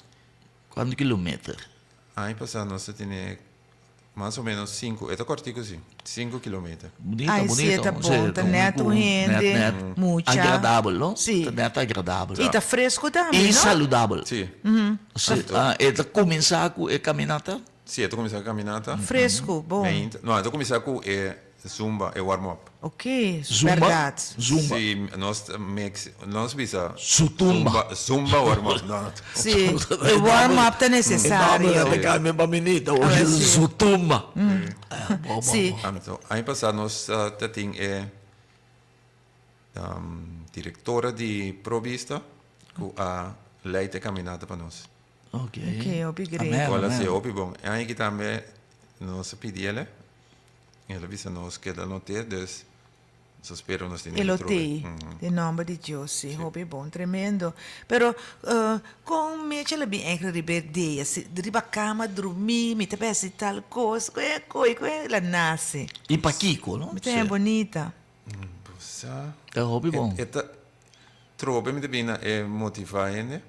A: quanti chilometri?
C: Aí passar nós tem mais ou menos 5, é cortico sim, 5 quilômetros.
A: Bonita,
B: Ai,
A: bonita.
B: sì, tá bom, tá neto rende, mucha.
A: Agradável, não?
B: Sì.
A: Tá neto agradável.
B: E tá fresco também,
A: E
B: não?
A: saludável.
C: Sim,
A: Ela começar com a caminhata?
C: sim, eu começar a caminhada.
B: Fresco, bom.
C: Não, eu começar com zumba, warm-up.
B: Ok,
A: Zumba?
B: verdade.
A: Zumba.
C: Sim, nós bisa
A: Zumba.
C: zumba warm-up. Não.
B: Sì, il warm-up è necessario.
A: Ela é bonita.
B: Ah, sì.
A: Zutumba.
B: Sì,
C: Então, ano passado nós tínhamos diretora de provista que a leite caminhada para nós.
A: Ok.
B: ok, obrigado.
A: Amém.
C: Olha, se é bom. Aí que também nós pedimos ela visa nós que ela não tem, dus nós esperamos nós temos
B: Elotei, em nome de Deus, sim, hobby bom, tremendo. Pero, com me c'è la bien anche riberde, se riba cama, dormir, mi te pensi tal cosa, la nasce.
A: E para Kiko, não?
B: Mi te è bonita.
C: Sa,
A: É hobby bom.
C: eta trobe me bina é motivante.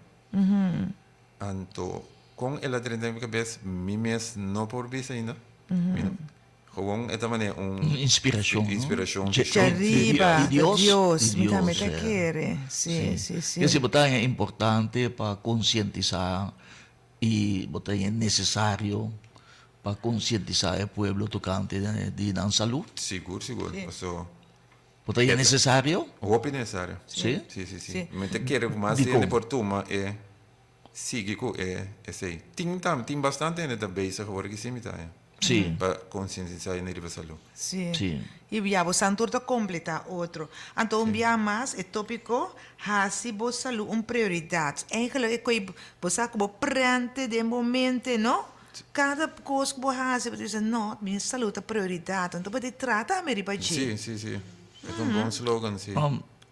C: Anto com ela treinta minha cabeça, mes não por visa ainda. Gewoon eta maneira
A: Inspiração.
C: inspiração.
B: Ci arriva,
A: Di Dios,
B: Dios,
A: di
B: mi te
A: Dios,
B: mette a chiere. Sì, sì, sì.
A: Esse botar é importante para conscientizar e botar é necessário para conscientizar o povo tocante de não saúde.
C: Seguro. So,
A: Botar é necessário?
C: hope necessário.
A: Sim.
C: Sim. Me te quero mais
A: Di
C: de
A: como?
C: portuma é sigue com sei. Tem bastante ainda base agora que sim me tá.
A: Sim.
C: Para conscientizar a nível de saúde.
B: Sì.
A: Sì.
B: E abbiamo santurto completa outro. Então, un dia mais é tópico, hasi bo salu un prioridade. Eigenlijk é coi bo sa bo prante de momento, no? Cada coisa que bo hasi, bo dizer, não, minha saúde é prioridade. Então, pode tratar me ripachi.
C: Sim. É um bom slogan, sim.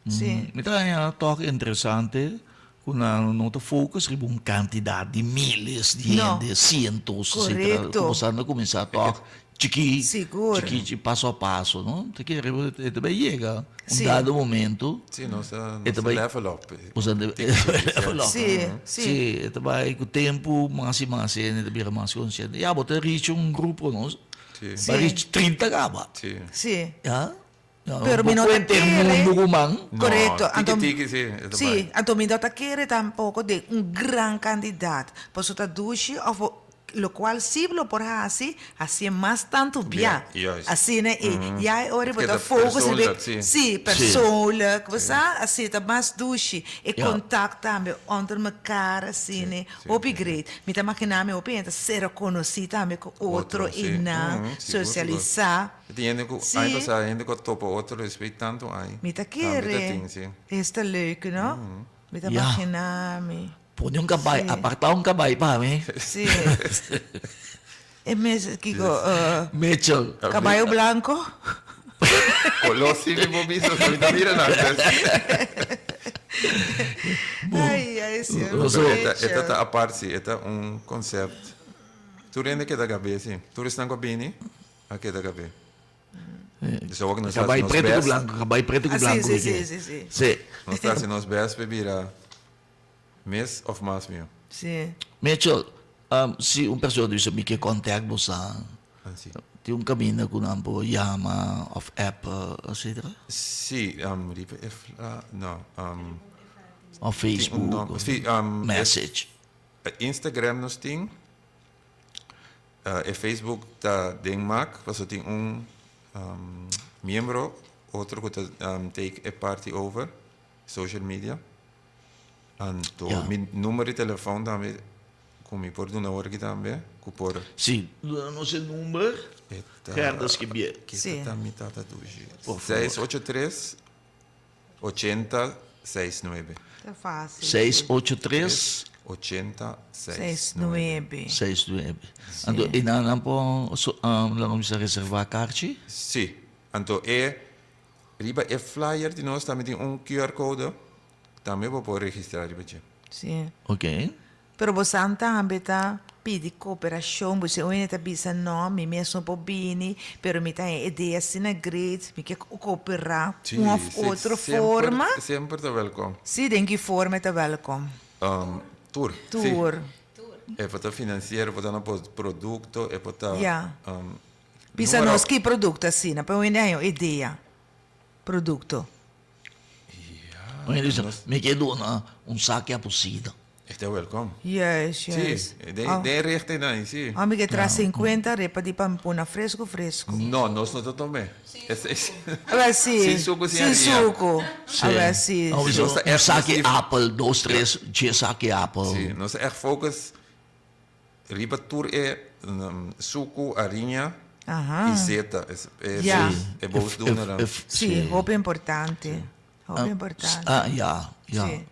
B: Sim.
A: Me dá uma toque interessante quando não te focus em uma quantidade de milhares de
B: Não.
A: gente, cientos,
B: Correto.
A: começando a começar a tocar
B: Seguro.
A: chiqui, passo a passo, não? Te quer, também chega
B: Sim.
A: dado momento,
C: Sim, nossa
A: também-
C: level up.
A: você
B: Sim.
A: Sim, também com o tempo, mais e mais, né, vira mais consciente. Já, botar reach um grupo, não?
C: Sim.
B: Sim.
A: Vai reach 30 gaba.
C: Sim.
B: Sì.
A: Já?
B: Pero mi nota
A: ter
B: quiere-
A: mundo humano.
B: Corretto.
C: No,
B: Anto-
C: tiki, sì.
B: Sì, anto mi dota chiedere tampoco de un gran candidato. Posso tradurre of lo qual si lo por assim é mais tanto bem.
C: yes.
B: Assim, né? E aí, ora,
C: Porque
B: botar
C: da
B: fogo,
C: persoonlijk,
B: se
C: sim.
B: sim, pessoa, que você, assim, tá mais duche. E
A: Ja.
B: contato também, entre uma cara, assim, né? Upgrade. Me tá imaginando, eu penso, ser conhecido também com outro
C: sim.
B: e não
C: Seguro.
B: socializar.
C: Gente que
B: Sim.
C: aí passa gente que topa outro respeito tanto aí.
B: Me tá
C: Também
B: querendo.
C: sim.
B: Isso é leuk, não? Me tá
A: Ja.
B: imaginando.
A: Põe um cabay,
B: Sim.
A: apartar um cabay pa, me.
B: Sim. É mesmo, Kiko,
A: Mitchell.
B: caballo branco?
C: Colossi mi bobiso, mi da mira nada.
B: Ai, sim.
C: Esta a parte, esta um conceito. Tu rende que da cabeça, tu restan com bini, aqui da cabeça. Isso é o que nós
A: Cabay
C: fazemos
A: preto com
C: best.
A: blanco, cabay preto com
B: Ah,
A: blanco.
B: sim,
A: que
B: sim, sim.
A: Sim.
C: Nós fazemos best bebida mês of mais meu.
B: Sim.
A: Mitchell, se uma pessoa diz me que contact você,
C: Assim.
A: tem um caminho com nampo Yama of app, etc.
C: Sim, ripe if não,
A: Of Facebook,
C: sim,
A: message.
C: Instagram nós tem, Facebook tá Denmark, você tem membro, outro que take a party over, social media. Anto,
A: Ja.
C: meu número de telefone também, como por uma hora que também, que por
A: Sim, no seu número, Gerdas que bie.
C: que
B: Sim.
C: tá mitad do
A: Por favor.
C: 683 8069.
B: Tá fácil.
A: 683
C: 8069.
A: 69. Ando inanan po lang sa reservar carte.
C: Sim. Então, riba flyer de nós também tem QR code. Também vou poder registrar riba.
B: Sim.
A: Ok.
B: Pero você também tá pedi cooperação, você ainda tá bisa nome, mesmo po bini, pero me tá ideia assim na great, me quer cooperar uma outra forma.
C: Sempre tá welcome.
B: Sim, em que forma tá welcome.
C: Tour.
B: Tour.
C: é para financeiro, para dar produto, é para
B: Yeah. Bisa nós que produto assim, na para uma ideia. Produto.
A: Mas ele diz, me quedo na saque a possível.
C: Está welcome.
B: Yes,
C: Sim,
B: yes.
C: de rechte não, sim.
B: Amiga, traz 50, repa de pampuna fresco.
C: Não, nós não também.
B: Agora sim.
C: Sem suco, sem
B: Sem
C: areia.
B: suco. Agora sim.
A: Ou is
C: Nossa,
A: een zakje
C: exclusief.
A: appel, 2, 3, je zakje appel.
C: Sim, nós echt focus. Riba tour é suco, arinha
B: Aham.
C: e zeta.
B: Ja.
C: É bom doen dan.
B: Sim, roupa importante. Roupa importante.
A: Ja.
B: Sim,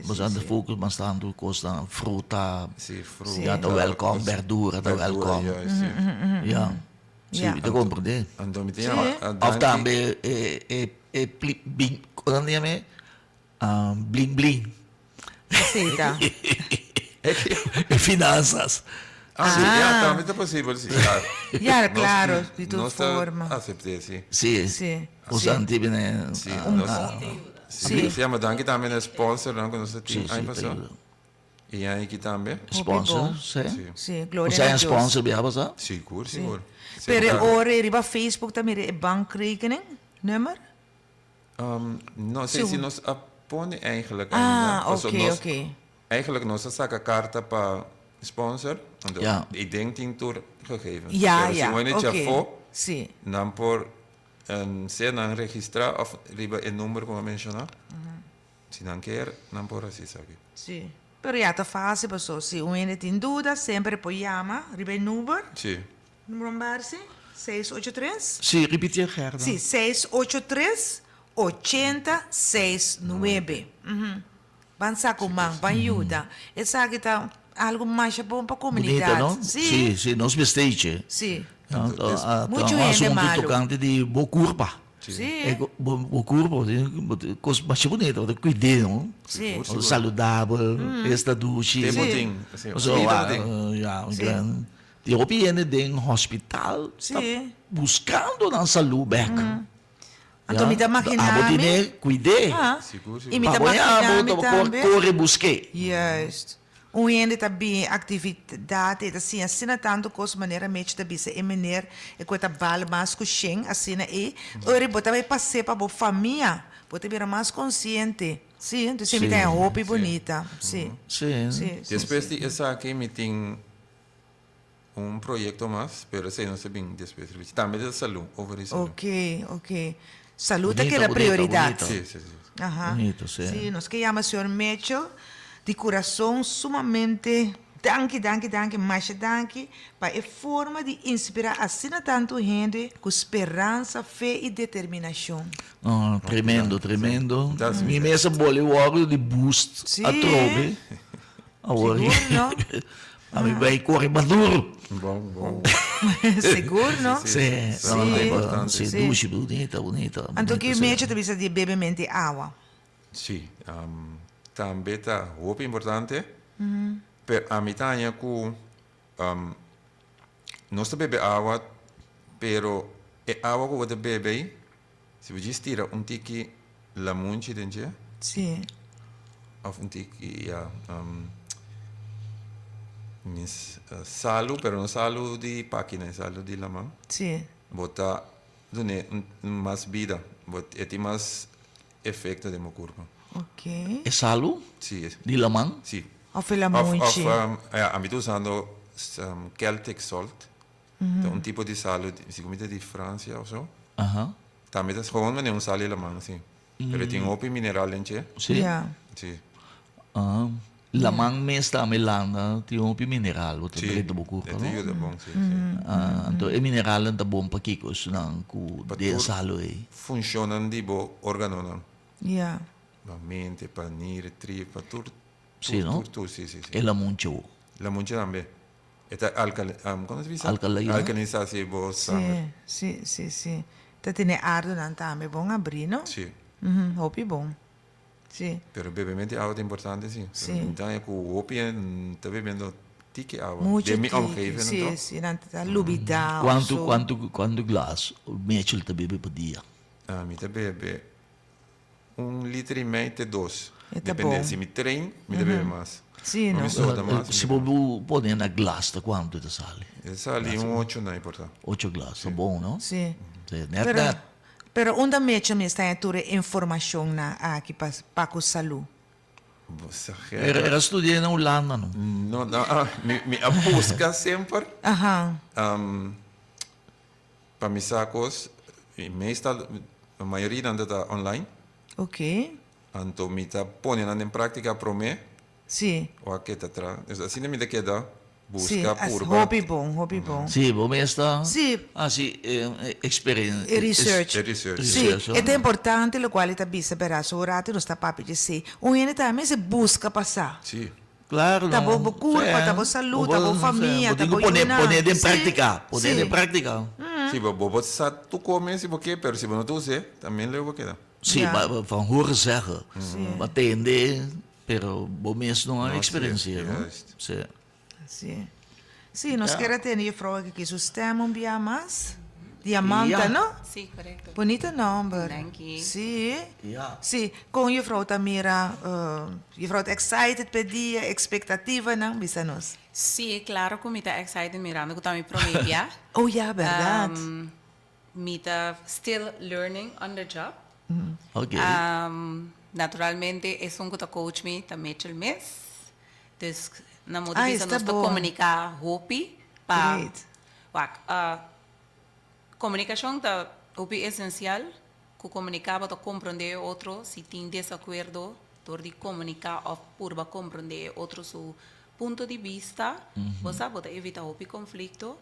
A: We zijn de focus maar staan door kosten fruta.
C: Sim, fruta.
A: Ja, tá welkom, verdura, tá welkom.
C: Ja, sim.
A: Ja. Sim,
B: Ja.
A: te compreende.
C: Então, me tem
A: Of também bling bling.
B: Aceita.
A: Finanças.
C: Sim, ja, também é possível, sim.
B: Ja, claro, de toda
C: Nós
B: forma.
C: aceitei, sim.
A: Sim.
B: Sim.
A: Os antigos, né?
C: Sim, nós...
B: Sim.
C: Sim, mas dank também é sponsor, não, que nós
A: Sim,
C: temos aí passou. E aí aqui também?
A: Sponsor, sim.
C: Sim.
B: Sim,
A: Você
B: glória
A: é
B: a Deus.
A: sponsor, Biaba, sabe?
C: Seguro, seguro.
B: Pero ora, riba Facebook também é bankrekening, nummer?
C: Não sei se nós apone eigenlijk.
B: Ah,
C: ainda.
B: oké,
C: Nós-
B: oké.
C: Eigenlijk, nós saca carta para sponsor.
A: Ja.
C: Ik denk tem tour gegeven.
B: Ja,
C: Pero
B: ja,
C: Se você já
B: oké.
C: for,
B: Sim.
C: dan por se não registrar, of riba o número como mencionar. Se não quer, não por assim, sabe?
B: Sim. Pero já está fácil, pessoal. Se um ainda tem dúvida, sempre pode chamar. Riba o número.
C: Sim.
B: Número base, 683.
A: Sim, repetir, Gerda.
B: Sim, 683-8069. Bansa com man, banhuda. Essa aqui tá algo mais bom para a comunidade.
A: Bonita, não?
B: Sim.
A: Sim, nós mistake.
B: Sim. Muito
A: Um
B: gente
A: assunto
B: malo.
A: tocante de boa curva.
B: Sim.
A: Boa curva, coisa mais bonita, cuidar, não?
B: Sim.
A: Saudável, esta duche.
C: Tem
B: Sim.
C: muitinho. Assim,
A: So,
C: vida tem.
A: ja,
B: Sim.
A: grande. Die opiniënen in hospital,
B: Sim.
A: buscando na saúde back.
B: Então, me dá
A: Abo
B: maquinami.
A: dine, cuide.
B: Ah,
C: Seguro,
B: e me
C: seguro.
B: dá
A: Paboyabo,
B: maquinami também.
A: corre busque.
B: Juist. Um ainda também atividade, assim tanto coisa maneira mente da bisa e maneira e coisa bala mais coxem, assim e ora bota vai passear para a família, bota virar mais consciente. Sim, então sempre tem roupa bonita. Sim.
A: Sim.
B: Sim.
C: Después de essa aqui, me tem projeto mais, pero sei não sei bem depois. Também de saúde, over isso.
B: Ok. Saúde que
A: Bonito,
B: é a
A: bonito,
B: prioridade.
A: bonito.
C: Sim.
B: Ajá.
A: Bonito, sí.
B: Sí, nos quedamos, señor Mecho, de corazón sumamente danke, mais danke, para a forma de inspirar assim tanto gente com esperança, fé e determinação.
A: Oh, tremendo.
C: Das
A: Mi mesa bolle oro de boost
B: Sì.
A: a trove. Agora,
B: Seguro, não?
A: a mi vai corre maduro.
C: Bom.
B: Seguro, não?
A: Sim,
C: Sim. Importante.
A: Sim,
B: Sim.
A: duche bonita.
B: Então, que
A: bonita,
B: Mecho também de beber mente água.
C: Sim. Também tá roupa importante. Pero a mim tá com nós bebe água, pero é água que você bebe, se você tira tique lamunchi dentro,
B: Sim.
C: ou tique salu, pero não salu de páquina, salu de lamang.
B: Sim.
C: Bota dune mais vida, bota tem mais efeito de meu corpo.
B: Ok.
A: É salo
C: Sim,
A: de lamang.
C: sim.
B: Of la monte.
C: A mim usando Celtic salt, então tipo de sal, se comida de França ou so.
A: Aha.
C: Também é gewoon mas não sal lamang assim. Pero tem outro mineral em che.
A: Sim.
B: Ja.
C: Sim.
A: Lamang mesta me landa ti un pi mineral o te preto buku
C: É
A: no.
C: tudo bom, sim.
A: Anto e mineral anta bom pa kikos nang ku de salo e.
C: Funcionam de bo órgano não.
B: Ja.
C: A mente, para nire, tripa, tudo.
A: Sim, não?
C: Tudo, sim.
A: E la muncho.
C: La munche também. Eta como se diz?
A: Alcalina.
C: Alcalinização bo sangue.
B: Sim. Tá tendo ardo não também bom abrir, não?
C: Sim.
B: Hope bom. Sim.
C: Pero bebimento de água é importante, sim.
B: Sim.
C: Então, é que o OPI está bebendo tique água.
B: Muito
C: de minha
B: tique.
C: omgeving,
B: Sim,
C: então.
B: sim. Não tá lubidão.
A: Quanto glass o mechel te bebe por dia.
C: A mim bebe 1,5 litro de 2.
B: É tá
C: Depende
B: bom.
C: se me treino, me bebe mais.
B: Sì, no.
C: Ho visto da mas.
A: Se você pôr na glass, quanto te sale?
C: Sali un 8 na importa.
A: 8 glass, bom, não?
B: Sì.
A: Sì, net,
B: Pero,
A: net.
B: pero onde mesmo me está ture informação na aqui para com saúde.
A: Era studiare in Olanda, no?
C: No, mi busca sempre
B: Aham.
C: para mis sacos, y meestal, a maioria dan dat online,
B: Ok.
C: anto mi ta ponen in prática pro me,
B: Sì.
C: o aqui tá atrás. Assim me da queda,
B: Sì,
C: busca
B: as
C: por
B: hobby bom, hobby bom.
A: Sì, voi sta?
B: Sì.
A: Ah, sì, esperienza.
B: E research.
C: research.
B: Sì,
A: Research,
B: ed è importante lo quale ti bisa per assurare lo sta papi di sì. Un ene também se busca passar.
C: Sì.
A: Claro,
B: Tá
A: não.
B: bom curva, tá bom saúde, tá bom família, tá bom
A: poner em
B: Sì,
A: prática, poner
B: sì.
A: em prática.
C: Sì, bobo sa tu come si porque, pero si não tu se, também levo queda.
A: Sì,
B: Ja.
A: maar van horen zeggen. Maar tende, pero bom mesmo não há
C: Não,
A: experiência,
C: sim,
A: não?
C: justo.
A: Sì.
B: Sì. Sì, non
A: Ja.
B: schera tenere io frage che su stemma un biamas. Diamante,
A: Ja.
B: no?
D: Sí, correcto.
B: Bonito number.
D: Thank you.
B: Sì.
A: Ja.
B: Sì, con je vrouw Tamira, je vrouw excited per die expectativa, não? Bisa nos.
D: Sí, claro que me está excited mirando que también promedia.
B: Oh ja, verdade.
D: Me está still learning on the job.
A: Ok.
D: Naturalmente, es un coach me também el mes. Dus, na
B: Ah,
D: modo
B: está
D: nós
B: bom.
D: comunicar hopi para
B: Great.
D: comunicação tá hopi essencial. Que comunicar para compreender outro, se tem desacordo, door de comunicar ou por compreender outro seu ponto de vista, você pode evitar hopi conflito.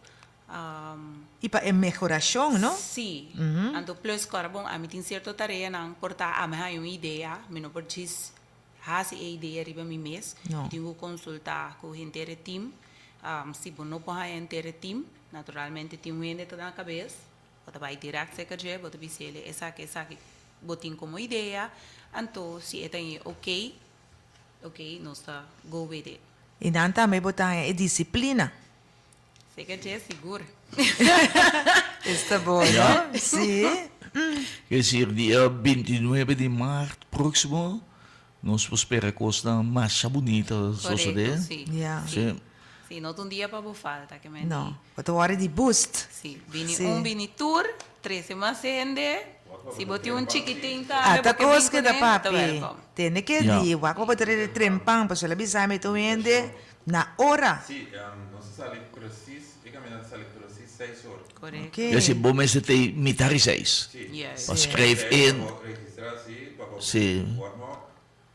B: E para melhoração, não?
D: Sim. Então, plus, bom, a mim tem certa tarefa, não portar a minha uma ideia, mas não precisa fazer a ideia riba mim mesmo.
B: Não.
D: Tenho que consultar com o inteiro time. Se não pode o inteiro time, naturalmente tem um ente na cabeça, você vai direto se quer, você vai dizer essa que botem como ideia. Então, se é ok, nós está go with it.
B: E dan também botar a disciplina.
D: Se quer, seguro.
B: Está bom,
A: Ja.
B: não? Sim.
A: Quer dizer, dia 29 de março próximo, nós vamos esperar coisa mais bonita, só se
D: Correcto,
A: der.
D: sí.
B: Ja.
A: Sim.
D: Sí, no un día para bufar, tá que me
B: Não. Botar hora de boost.
D: Sí, vini
B: Sí.
D: un vini tour, 13 más gente. Si boti un chiquitín
B: Ata coisa que da papi.
D: welcome.
B: Tem que
A: Ja.
B: ir. Wako botar ele trempang, para você bisar me tu ende na hora.
C: Sì, non si sale precies, ik ga me sale precies 6 horas.
D: Correcto.
B: Ok.
A: Quer dizer, bom mês de ter mitad 6.
D: Yes.
A: Mas schrijf in,
C: Registrar, sì, papà.
A: Sì.
C: Warm-up,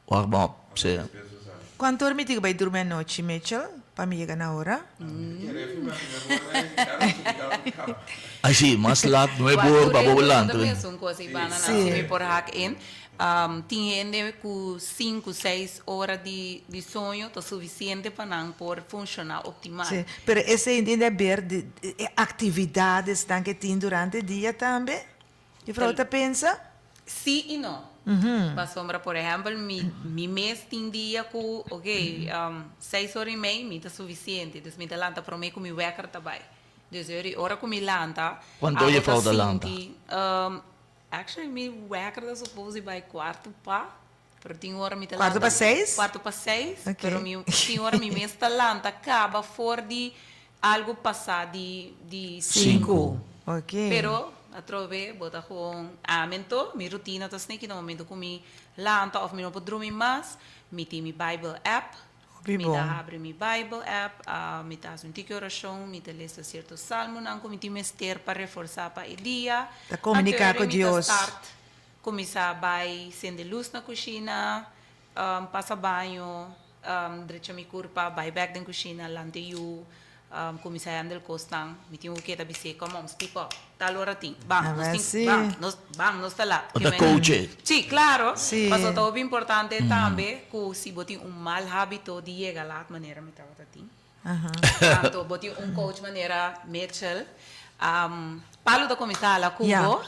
A: warm up, sim.
C: peso sale.
B: Quanto hora me diga vai dormir à noite, Mitchell? Para me chegar na hora?
A: Assim, mas lá não é bom para o land.
D: Também coisa e banana
B: Sim.
D: se me por hack in. Tem gente com 5, 6 horas de sonho, tá suficiente para não por funcionar optimal.
B: Sim. Pero esse ainda é ver de atividades que tem durante o dia também? E frota pensa?
D: Sí y no. Para sombra, por ejemplo, mi mes tem dia com, 6 horas e meia, me está suficiente. Então, me lanta para mim com meu wecker também. Dus, hora com me lanta.
A: Quanto je falta lanta?
D: Actually, meu wecker está suposto vai quarto para. Pero tem hora me
B: Quarto para 6?
D: Quarto para 6.
B: Ok.
D: Pero tem hora me mês está lanta, acaba fora de algo passar de
A: 5.
B: Ok.
D: Pero atrove bota com amento, mi rotina tas neki no momento com mi lanta of mi no podrumi mas, mi ti mi Bible app,
B: Hobby
D: mi
B: bom.
D: da abre mi Bible app, mi tas un tiki oração, mi te lesta certo salmo, nan com mi ti mester para reforçar para o dia.
B: Tá comunicar com Deus.
D: Começar vai acender luz na cozinha, passa banho, direito mi curpa, vai back na cozinha, lante you, começar a andar costang, mi tinha o que tá bise, come on, step up, tal hora tem,
B: Ah, sim.
D: vamos tá lá.
A: O da coach.
D: Sim, claro,
B: Sim.
D: mas o que é importante também, que se botem mal hábito de chegar lá de maneira me tava assim. Tanto botem coach maneira Mitchell, palo da começar lá com
B: Yeah.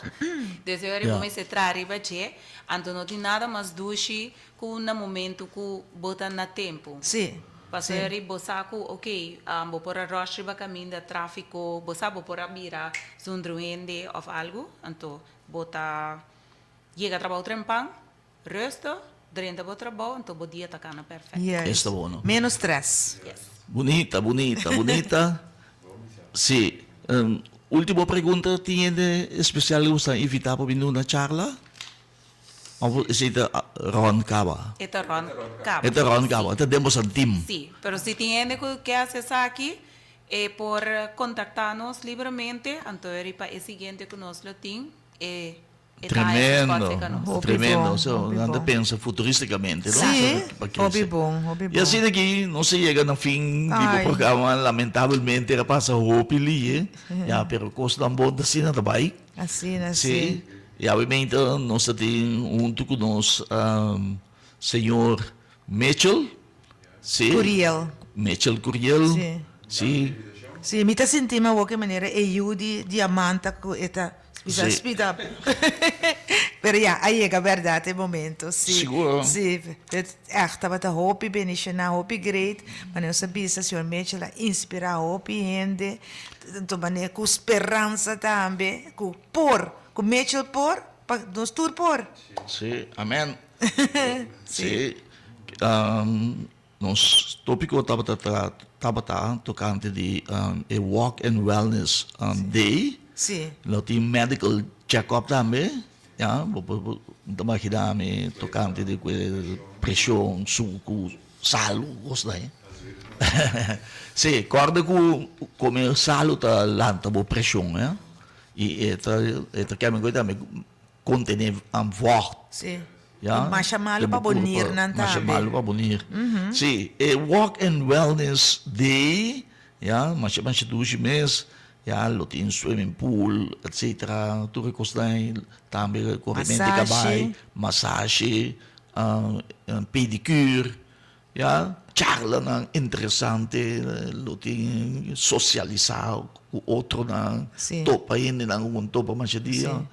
D: desde eu comecei a trazer bache, então não tem nada mais doce que no momento que botar na tempo.
B: Sim.
D: Paseri bosaku, ok, vou pôr a rush ba caminho da tráfico, bosa vou pôr a mira zundruende of algo, então bota chega a trabalhar trempang, resta, durante o trabalho, então o dia está perfeito.
B: Yes.
A: Está bueno.
B: Menos stress.
D: Yes.
A: Bonita, bonita, bonita. Sí. Última pregunta, ¿tiene especial gusto evitar por una charla? ¿O es esta Ron Cava?
D: Ito Ron Cabo.
A: Esta Ron Cava, tenemos un team.
D: Sí, pero si tiene que acessar aquí, por contactarnos libremente, entonces para el siguiente que nos lo tiene,
A: Tremendo,
B: Hobby
A: tremendo.
B: bom,
A: So,
B: hobby
A: anda
B: bom.
A: pensa futuristicamente, não?
B: Sim,
A: Para que
B: hobby
A: se-
B: bom, hobby
A: E
B: bom.
A: assim daqui, não se chega no fim
B: Ai.
A: do programa, lamentavelmente, era passa roupa ali, já, pero costa um bom assim na também.
B: Assim,
A: Sim.
B: assim.
A: E obviamente, nós temos junto conosco senhor Mitchell, sim.
B: Curiel.
A: Mitchell Curiel,
B: Sim.
A: sim.
B: Sim, mi ta sentima qualche maniera e io di diamanta eta
A: Sì.
B: speed up. Pero ja, aí é a verdade, é momento. Sim.
A: Seguro.
B: Sim, echt, wat de hoop ben is na hoop great, maar eu sabia se o beetje la inspira hoop gente, então maneira com esperança também, com Mitchell por, nos tour por.
A: Sim, amém. Sim. Nos tópico estava tocante de a Walk and Wellness Day.
B: Sim.
A: Lo tem medical check-up também. Ja, também que dá me tocante de pressão, suco, salo, os daí. Sim, corda com como salo tá lanta bo pressão, né? E eta que me coisa me contener vocht.
B: Sim.
A: Ja?
B: Mas chamá-lo para bonir, não
A: Mas chamá-lo para bonir. Sim, é Walk and Wellness Day, ja, mas duas meses, ja, lo tem swimming pool, etc. Tudo que também corrente
B: Massage.
A: massage, pedicure, ja, charla na interessante, lo tem socializar com outro na
B: Sim.
A: topa ainda na topa mas dia.
B: Sim.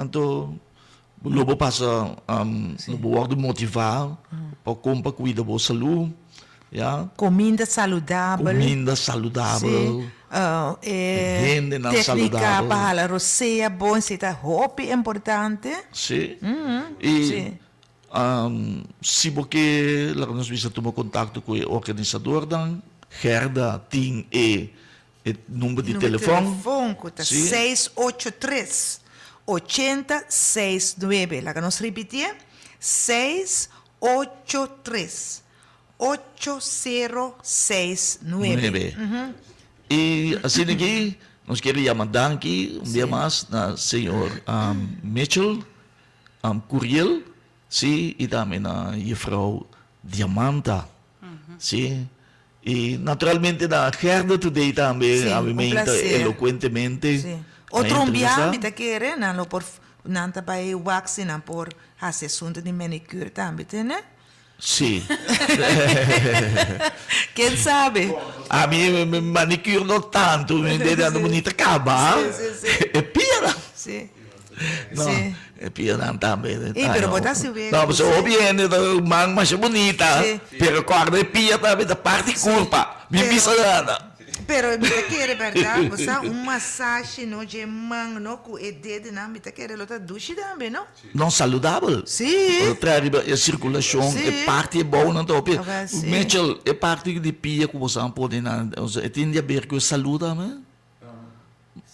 A: Então lobo passa lobo wordo motivar para como cuidar da saúde, ja,
B: Comida saudável.
A: comida saudável.
B: Sim.
A: Gente não
B: Técnica
A: saudável.
B: para a roceia, bom, se está roupa importante.
A: Sim. E
B: Sim.
A: se você lá nós vamos tomar contato com o organizador dan Gerda tem o número de telefone.
B: Tá
A: Sim.
B: 683 8069. Lá que nós repetir, 683 8069.
A: E assim aqui, nós queríamos mandar aqui dia mais na senhor Mitchell Curiel, sim, e também na Jefrau Diamanta, sim. E naturalmente na Gerda today também,
B: Sim,
A: obviamente,
B: prazer.
A: eloquentemente.
B: Sim.
A: na
B: Outro
A: entrevista.
B: ambiente que quer, não por não tá para wax, não por fazer assunto de manicure também, né?
A: Sim.
B: Quem sabe?
A: A mim, manicure não tanto, me dando bonita caba.
B: Sim, sim.
A: É pira.
B: Sim.
A: No,
B: Sim.
A: è piena también.
B: pero botarse bien.
A: No, pues viene man más bonita,
B: Sí.
A: pero cuando è pia también da parte curva, mi
B: Pero-
A: pisa nada.
B: Pero me te quiere, ¿verdad? O sea, un masaje, ¿no? De man, ¿no? Con el dedo, ¿no? Me te quiere, lo está duche también, ¿no?
A: Non saudável.
B: Sì.
A: A circulação
B: Sì.
A: é parte boa não top.
B: Ah, sì.
A: Mitchell é parte de pia que você pode na, tem a ver com saúde, né?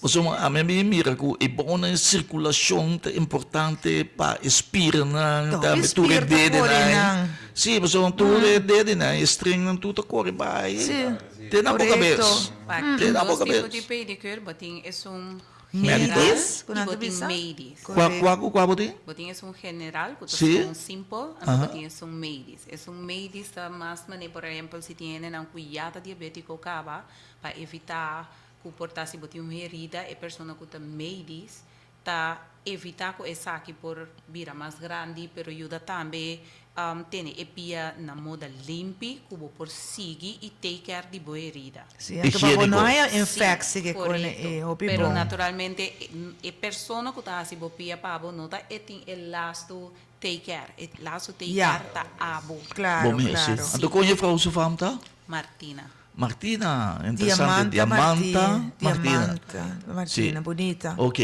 A: Você a mim mira que é boa circulação é importante para expirar na,
B: Então,
A: também tu
B: expira,
A: dedo
B: corre,
A: na.
B: não.
A: Sim, você tu dedo na, estranho tudo corre vai.
B: Sì.
A: Tem na boca
B: Corretto.
A: vez.
D: Tem
A: na
D: dois
A: boca
D: tipos de
A: vez.
D: pedicure, botin é
B: Médicos?
D: general
B: Quando
D: e
B: tu
D: botin
B: bisa?
D: maidis.
A: Qual botem?
D: Botin é general, que
A: Sí.
D: é simple, e
A: Ajá.
D: botin é maidis. É maidis tá mais maneira, por exemplo, se tienen um cuidado diabético acaba para evitar comportar-se botin uma herida, e pessoa que tem maidis tá evitar que essa aqui por vira mais grande, pero ajuda também tem epia na moda limpi, como por seguir e take care de boa herida.
B: Sì, anche proprio
A: Igienico.
B: non è
D: Sì,
B: infeksi che con
D: corretto.
B: o
D: Pero
B: pibon.
D: naturalmente e persona que está assim bopia pabo nota e tem el lasto take care, e lasto take
B: Ja.
D: care ta abo.
B: Claro,
A: Bom, sim.
B: claro.
A: Então, conhece a sua fama, tá?
D: Martina.
A: Martina, interessante.
B: Diamanta,
A: Martina.
B: Martina,
A: Sì.
B: bonita.
A: Ok.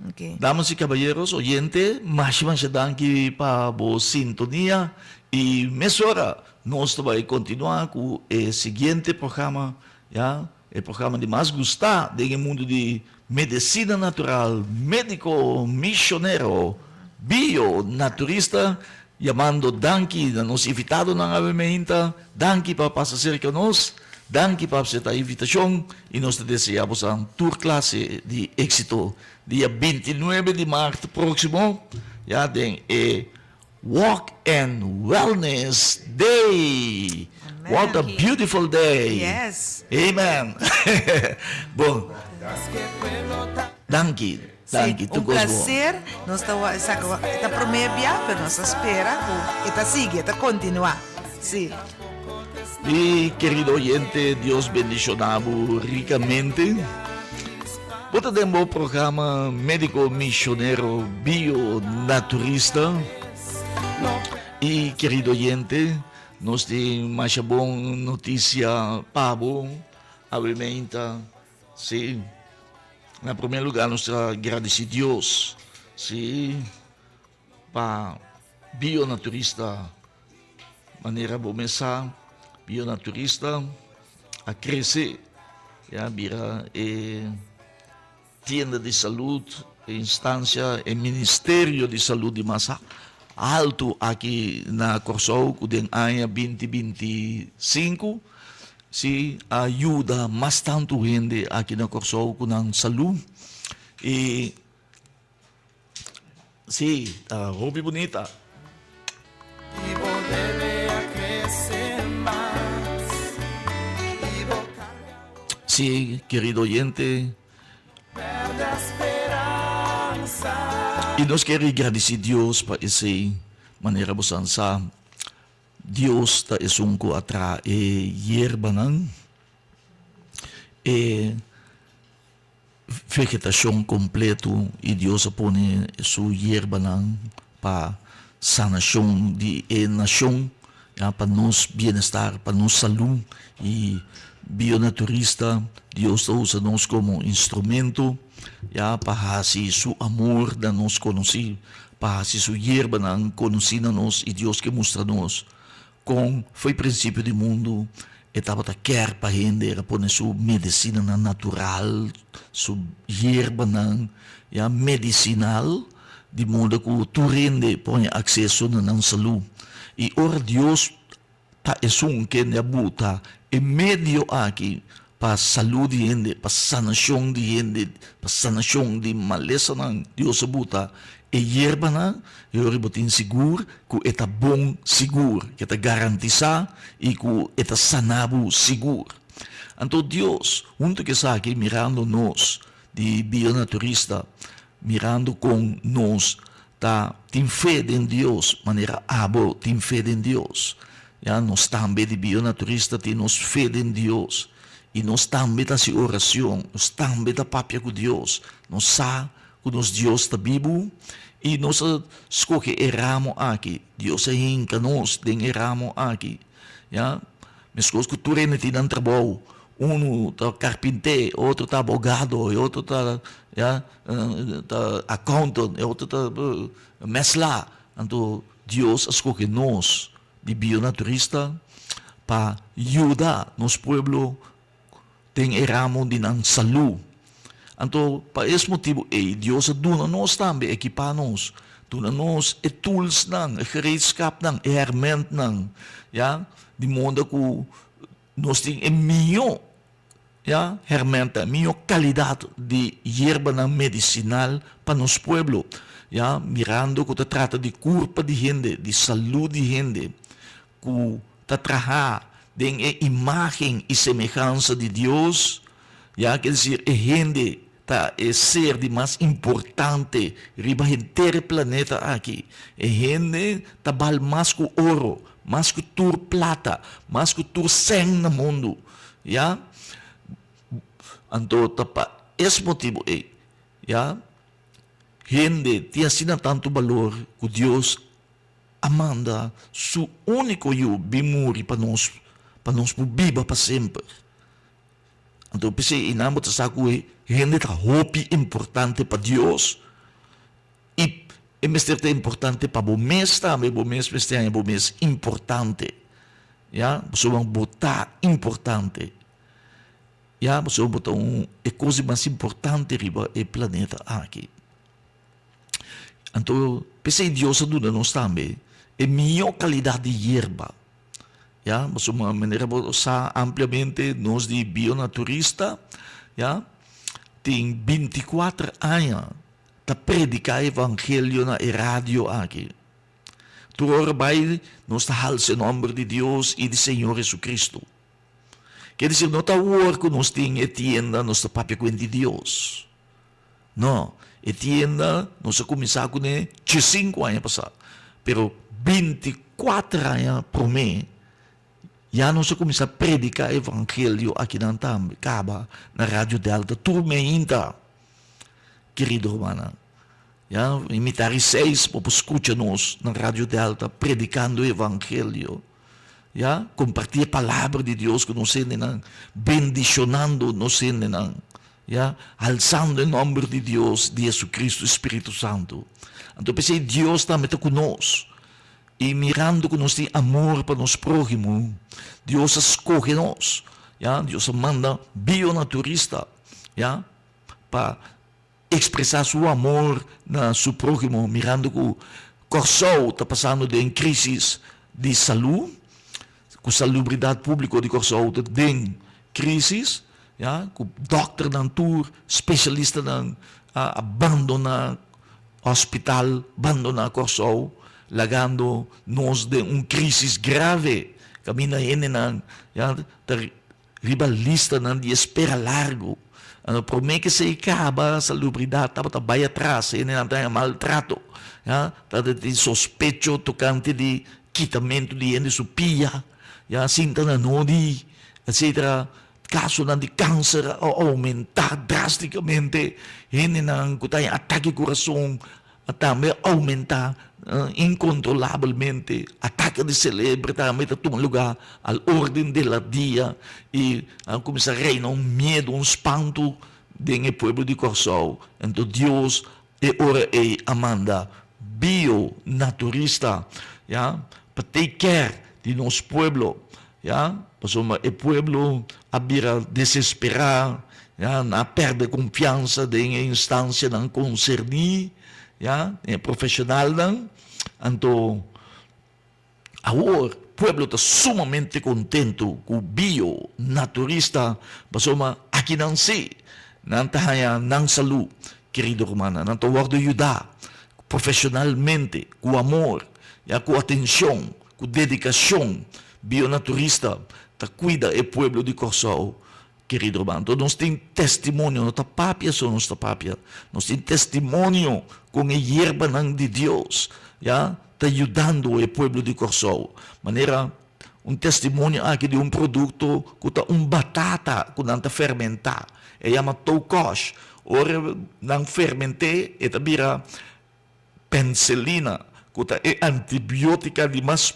B: Ok.
A: Damas y caballeros, oyente, más danke para vos sintonía y E mesora, nós vamos continuar com o seguinte programa, já? O programa de mais gostar do mundo de medicina natural, médico missionário, bio-naturista, chamando Danke, nos invitado na avementa, Danke para passar com nós, Danke para aceitar a invitação, e nós desejamos uma tour classe de êxito, dia 29 de março próximo, já tem Walk and Wellness Day.
B: Amen.
A: What a beautiful day.
B: Yes.
A: Amen. Bom, Danke. Danke.
B: Un prazer. Nós está promebia, pero nós espera e está sigue, está continua. Sim.
A: Y querido oyente, Dios bendicionamos ricamente. Tenemos o programa médico misionero bio-naturista. E querido oyente, nós temos mais boa notícia para obviamente, sim. Em primeiro lugar, nós agradecemos a Deus, sim, para bio-naturista, maneira começar, bio-naturista a crescer, já vira tienda de saúde, instância, Ministério de Saúde mais alto aqui na Corsou, com o ano 2025, se ajuda bastante gente aqui na Corsou com a saúde. E, sim, a roupa bonita. Sim, querido oyente, e nós queremos agradecer a Deus para essa maneira de pensar. Deus está esunco atrás hierba e vegetação completo e Deus põe sua hierba para sanação de nação, para nosso bem-estar, para nossa saúde e bio-naturista. Deus usa nós como instrumento para fazer seu amor da nós conhecer, para fazer sua hierba conhecer nós e Deus que mostra nós com foi princípio do mundo estava a querer para gente para pôr sua medicina natural, sua hierba medicinal, de modo que tu rende põe acesso na saúde. E ora Deus está que nebuta em meio aqui para a saúde de gente, para a sanação de gente, para a sanação de maleza Deus buta e hierba eu rebotin seguro que está bom seguro, que está garantizado e que está sanado seguro. Então Deus, junto que está aqui mirando nós de bio-naturista, mirando com nós, tem fé em Deus, maneira abo, tem fé em Deus. Já nós também de bio-naturista temos fé em Deus. E nós também dessa oração, nós também da papia com Deus. Nós sabemos que nosso Deus está vivo e nós escolhe erramos aqui. Deus é inca nós, tem erramos aqui. Já? Mas coisas que tu rende tem trabalho. Um está carpinteiro, outro está abogado, outro está accountant, outro está mesla. Então, Deus escolhe nós, de bio-naturista, para ajudar nosso povo tem erramos de saúde. Então, para esse motivo, Deus dona nós também, equipar nós, dona nós tools, gereedschap, herramientas, de modo que nós temos melhor herramienta, melhor qualidade de hierba medicinal para nosso povo. Mirando que se trata de culpa de gente, de saúde de gente, que está trabalhando em imagem e semelhança de Deus, quer dizer, a gente é ser de mais importante riba inteiro planeta aqui. A gente vale mais que ouro, mais que tur plata, mais que tur sangue no mundo. Então, para esse motivo, gente tem assim tanto valor que Deus amanda seu único eu bimuri para nós viva para sempre. Então, pensei, inamos sa que gente está hopi importante para Deus. E é mestre importante para o mês também, o mês é o mês importante. Já, você vai botar importante. Já, você vai botar a coisa mais importante riba é planeta aqui. Então, pensei Deus ajuda nós também. É melhor qualidade de erva. Já, mas uma maneira usar ampliamente nós de bionaturista, já, tem 24 anos para predicar o evangelho na rádio aqui. Tu vai nós halse em nome de Deus e de Senhor Jesus Cristo. Quer dizer, não está o que nós temos a tienda, nós está papel com de Deus. Não, a tienda, nós começamos com 5 anos passados. Pero 24 anos por mim, já nós começamos a predicar o evangelho aqui na Caba, na Rádio Delta, turmenta, querido romana. Ja, imitar 6, para escutar-nos na Rádio Delta, predicando o Evangelho. Ja, compartilhar a palavra de Deus que nos ensinam, bendicionando nos ensinam. Ja, alçando em nome de Deus, de Jesus Cristo, Espírito Santo. Então, pensei, Deus também está conosco. E mirando que nós temos amor para nos próximos, Deus escolhe nós. Ja, Deus manda bionaturista, ja, para expressar seu amor na seu próximo, mirando que o Corsol está passando de em crise de saúde, com salubridade pública de Corsol está em crise, ja, com o doctor na tour, especialista na abandona hospital, abandona Corsol, lagando nós de crise grave, camina na, ja, ribalista na de espera largo. Por mim que se acaba a salubridade, estava bem atrás, e não tem maltrato. Estava de sospecho tocante de quitamento de gente supia, sinta na nodi, etc. Caso de câncer aumentar drasticamente, gente que tem ataque coração, também aumentar incontrolavelmente, ataque de cérebro também toma lugar à ordem do dia e começa a reinar medo, espanto dentro do povo de Corsol. Então Deus ora e amanda bionaturista, para take care de nosso povo, porque o povo abira desesperar, na perde confiança na instância não concernir, profissional não. Então, agora, o povo está sumamente contento com o bio-naturista, mas aqui não sei, não está não saúde, querido romana, não está a ajudar profissionalmente, com amor, com atenção, com dedicação, bio-naturista, está cuida do povo de Corsol, querido romano. Então, nós temos testemunho, não está papia, só não está papia, nós temos testemunho com a hierba de Deus, está ajudando o povo de Corsol. Maneira, testemunho aqui de produto que está batata que não está fermentar. É chama toucoche. Ora, não fermentei, e vira penicilina, que é antibiótica de mais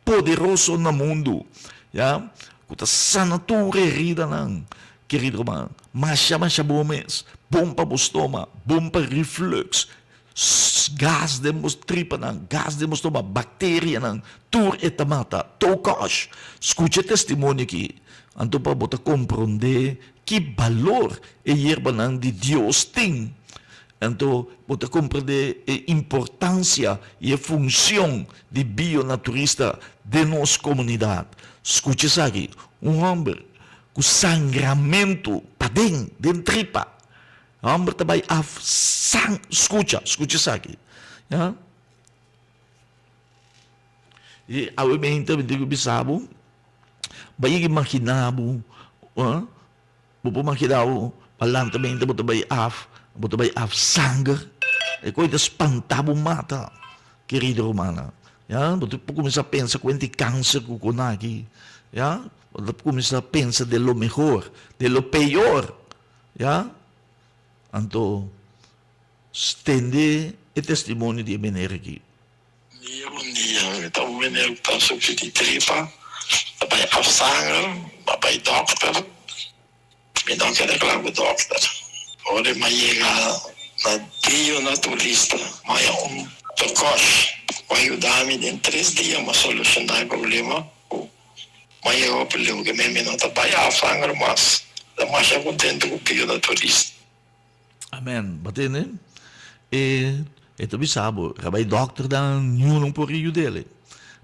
A: poderoso no mundo. Que está sanatura herida, não. Querido irmão, mas chama bom mês, bom para o estômago, bom para refluxo, gás de tripa, gás de estômago, bactéria, tur e tamata, toucoche. Escute testemunho aqui, então para você compreender que valor a hierba de Deus tem. Então, você compreender a importância e a função de bionaturista de nossa comunidade. Escute isso aqui, homem com sangramento para dentro tripa. Homem também escuta isso aqui. E ao mesmo tempo digo bisabo, vai imaginar, vou imaginar, falando também também sangue, e coisa espantada mata, querido romana. Você começa a pensar quanto câncer que eu aqui, você começa a pensar de lo melhor, de lo pior, então estende o testemunho de maneira aqui.
E: Bom dia, então meneer está sobre de tripa, bij afzanger, bij dokter, ik dan ken ik lang bij dokter. Ora, mas chega na bionaturista, mas Tocos, vai ajudar-me em 3 dias a solucionar o problema. Mas eu problema que me não está bem a falar mas da mais contente com o pio da turista.
A: Amen. Batene. Ito bisabo, rabay doctor dan nyulong po riyo dele.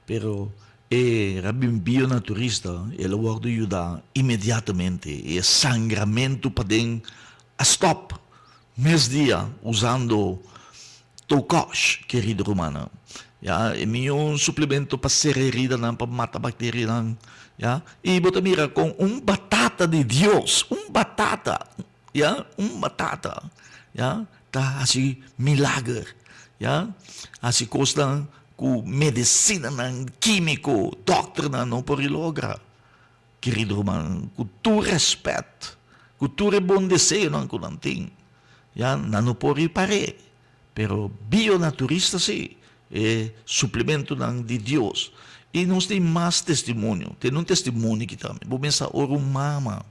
A: Pero, rabing bio na turista, ele wag ayuda imediatamente. Sangramento pa din a stop. Mes dia, usando Tokosh, querido Romana. Ya, yung suplemento pa sererida ng pamata bakterya ng, ya, ibotamira kung batata de Dios, batata, ya, batata, ya, ta asi milagre, ya, asi costa ku medicina ng químico, doctor na no porilogra. Querido Romana, ku tu respect, ku tu rebon deseo ng kunanting, ya, nanopori pare. Pero bionaturista si, suplemento ng di Diyos. E nós tem mais testemunho. Tem um testemunho kita. Bumensa oro umama,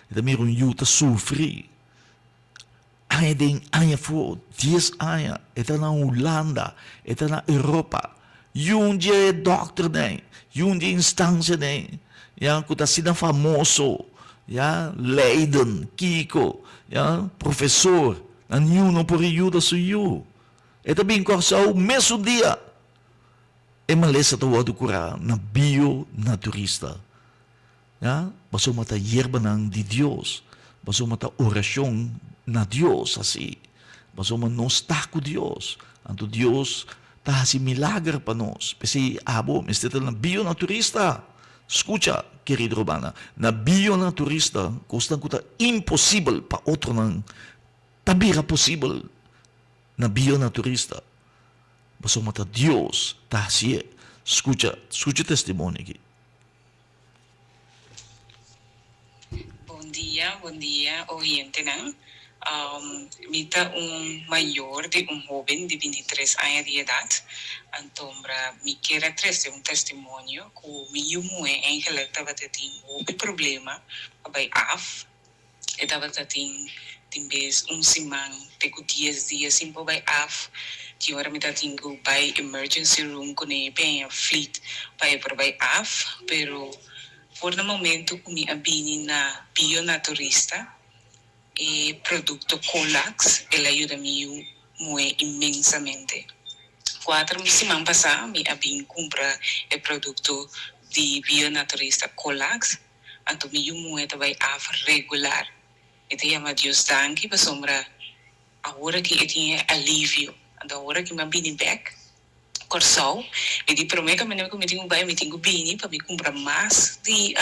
A: ita meron yuta sufri. Aya din, aya fo, 10 aya, ita na Holanda, ita na Europa. Yung dia doctor na, yung dia instansya na, yan kuta sina famoso, yan, Leiden, Kiko, yan, professor, ang yun no por ayuda sa iyo. Ito bin ko sa meso dia. Malesa to wado kura na bio-naturista. Ya? Baso mata yerba ng di Diyos. Baso mata orasyon na Diyos asi. Baso man nos tako Diyos. Anto Diyos tahasi milagre pa nos. Pesi abo, misteta na bio-naturista. Escucha, querido Romana, na bio-naturista, kustang kuta impossible pa otro ng tabira possible na bio-naturista. Baso mata Dios, tahsiye. Escucha testimonio aqui.
F: Bom dia, oyente ng mita mayor de joven de 23 años de edad. Antombra, mi quiera traer un testimonio que mi humue en que le estaba teniendo un problema, abay af, estaba teniendo timbes simang teku 10 dias sin po by af ti ora mi tatingo by emergency room kune bem fleet by por by af pero por no momento kumi abini na bionaturista e producto Colax ele ajuda mi muy inmensamente 4 semana passada mi abin compra e producto de bionaturista Colax anto mi muy by af regular. Ito llama Dios danke pa sombra agora que eu tinha alívio anda agora que me bini back corsal e di prometo me que me tenho vai me tenho bini para me comprar mais de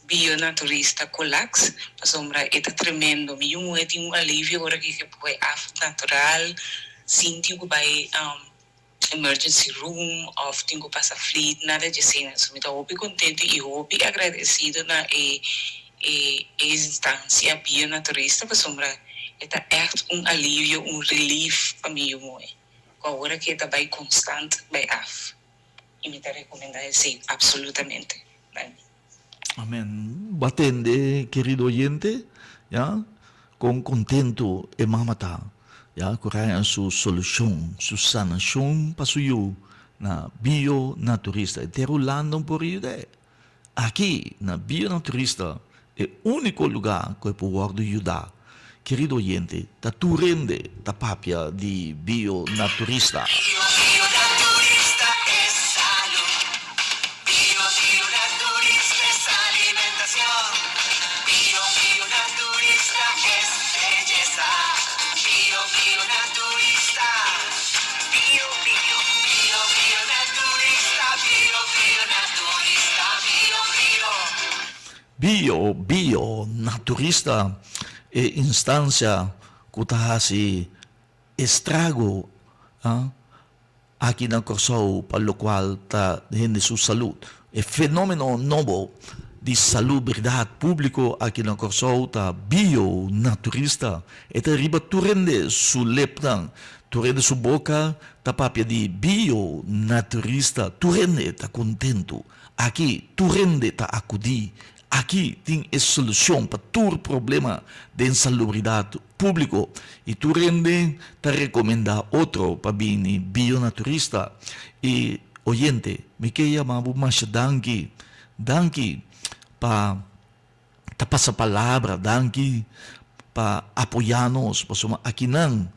F: bionaturista Colax pa sombra eta tremendo me eu tenho alívio agora que foi af natural sinto que vai emergency room of tenho passa fleet nada de cena so me tô bem contente e bem agradecido na instância bionaturista para sombra está echt alívio relief para mim agora que está bem constante bem af e me está recomendando sim absolutamente
A: Amén. Batende, querido oyente, ya, con contento e mamata, ya, kurayan su solución, su sanación para suyo na bionaturista. Terulando por iyo de. Aqui, na bionaturista, é o único lugar que eu posso ajudar. Querido oyente, ta tu rende ta papia de bionaturista.
G: Bionaturista es salud. Bionaturista es alimentación. Bionaturista es belleza. Bionaturista. Bionaturista.
A: Bionaturista é instância que tahasi estrago aqui na Corsol para o qual está rende sua saúde. É fenômeno novo de salubridade público aqui na Corsol está bionaturista. É riba tu rende sua leptan, tu rende sua boca, tá papia de bionaturista, tu rende tá contento. Aqui tu rende tá acudir Aqui tem a solução para todo problema de insalubridade público. E tu rende, te recomenda outro para vir bionaturista. E, oyente, me queria mais danke para passa palavra, danke para apoiar-nos, aqui não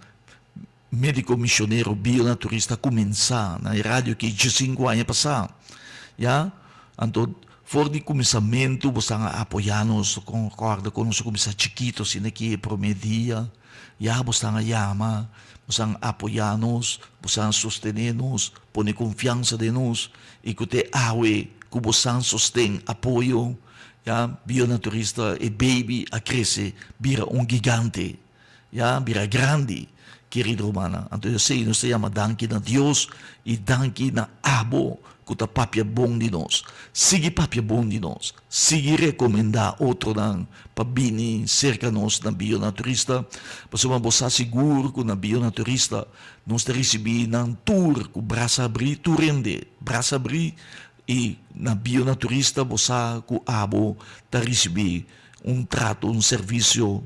A: médico missioneiro bionaturista começar na rádio que de 5 anos passar. Ja? Então, for de começamento, você apoiar-nos, concorda com nós, começar chiquito, assim, aqui, promedia, já, você chama, você apoiar-nos, você sostener-nos, põe confiança em nós, e que te awe, que você sustém, apoio, ja? Bionaturista e baby a crescer, vira gigante, ja? Vira grande, querido humana. Então, eu sei, nós chama danke na Deus e danke na abo, que tá papia bom de nós. Sigue papia bom de nós. Sigue recomendar outro dan para vir cerca nós na bionaturista. Para você seguro que na bionaturista nós te receber na tour com braço abrir, tu rende. Braço abrir e na bionaturista você com abo te receber trato, serviço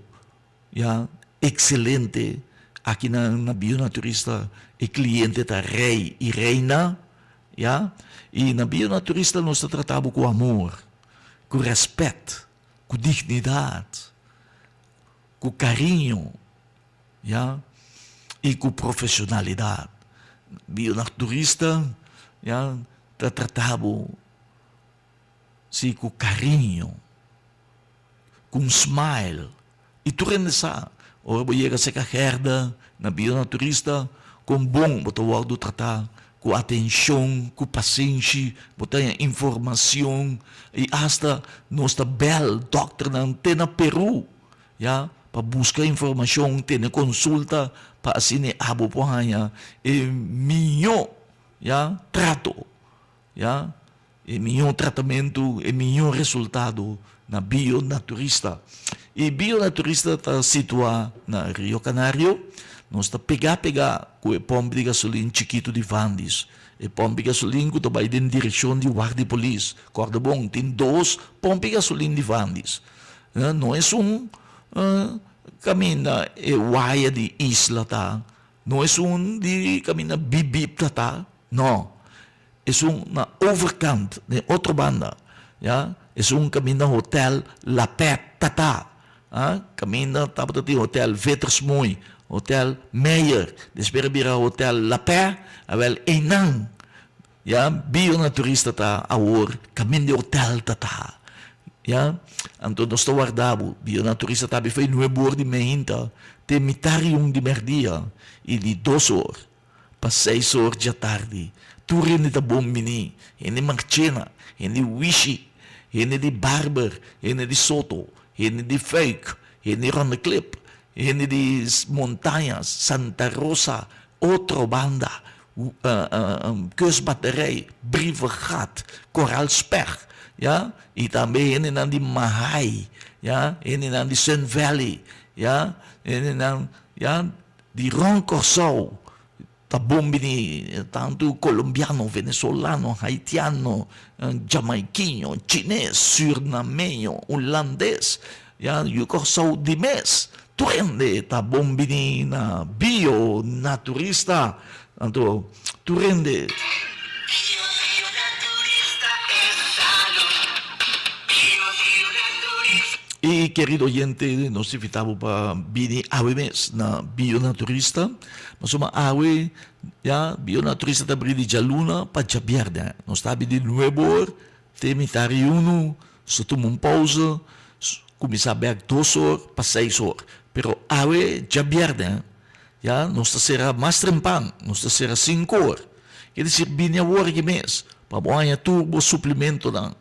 A: excelente. Aqui na bionaturista, o cliente está rei e reina, e na bionaturista nós tratamos com amor, com respeito, com dignidade, com carinho, e com profissionalidade. Bionaturista, está tratado com carinho, com smile, e tu rendeça. Ora, chega se herda na bionaturista com bom, botar tratar com atenção, com paciência, botar informação e hasta nossa bela doctor na antena Peru, para buscar informação, ter consulta, para assim abo porranha e melhor, trato, e melhor tratamento, e melhor resultado na bionaturista. E bionaturista está situado na Rio Canário. Nós está pegar com o pompe de gasolina chiquito de Vandis. E pompe de gasolina que vai em direção de guarda de polícia. Corda bom, tem 2 pompes de gasolina de Vandis. Não é caminho waia de isla, tá? Não é de caminho bibip, tá? Não. É na overkant, de outra banda. É caminho hotel La Pet, tá? Caminho, tá para hotel Vetersmooi, hotel Meyer, desespera vira hotel La Paix, avel Enang, bionaturista tá awor, caminho de hotel tá, então nós estamos guardando, bionaturista tá foi no bord de meinta, te mitarium de merdia, e de 2 horas, para 6 horas da tarde, turin de bombini, e de Marchena, e de Wishi, e de Barber, e de Soto, de Fake, de Rondeclip, de Montanhas, Santa Rosa, outra banda, Kustbatterij, Brievengat, Koraalsberg, e também de Mahai, de Sun Valley, de Roncorsau, bombini, tanto colombiano, venezuelano, haitiano, jamaiquino, chinês, surnameño, holandês, eu corso de mês, tu rende, tá bombini na bio, naturista, então, tu rende. E, querido oyente, nós invitamos para vir a mes na bionaturista. Mas uma awe, bionaturista está abrindo de luna para de viernes. Nós estamos de novo, temitário 1, só tomamos pausa, começar a ver 2 horas para 6 horas. Pero awe de viernes, nós será mais trempang, nós será 5 horas. Quer dizer, vir a hora de mês, para ganhar turbo suplemento lang.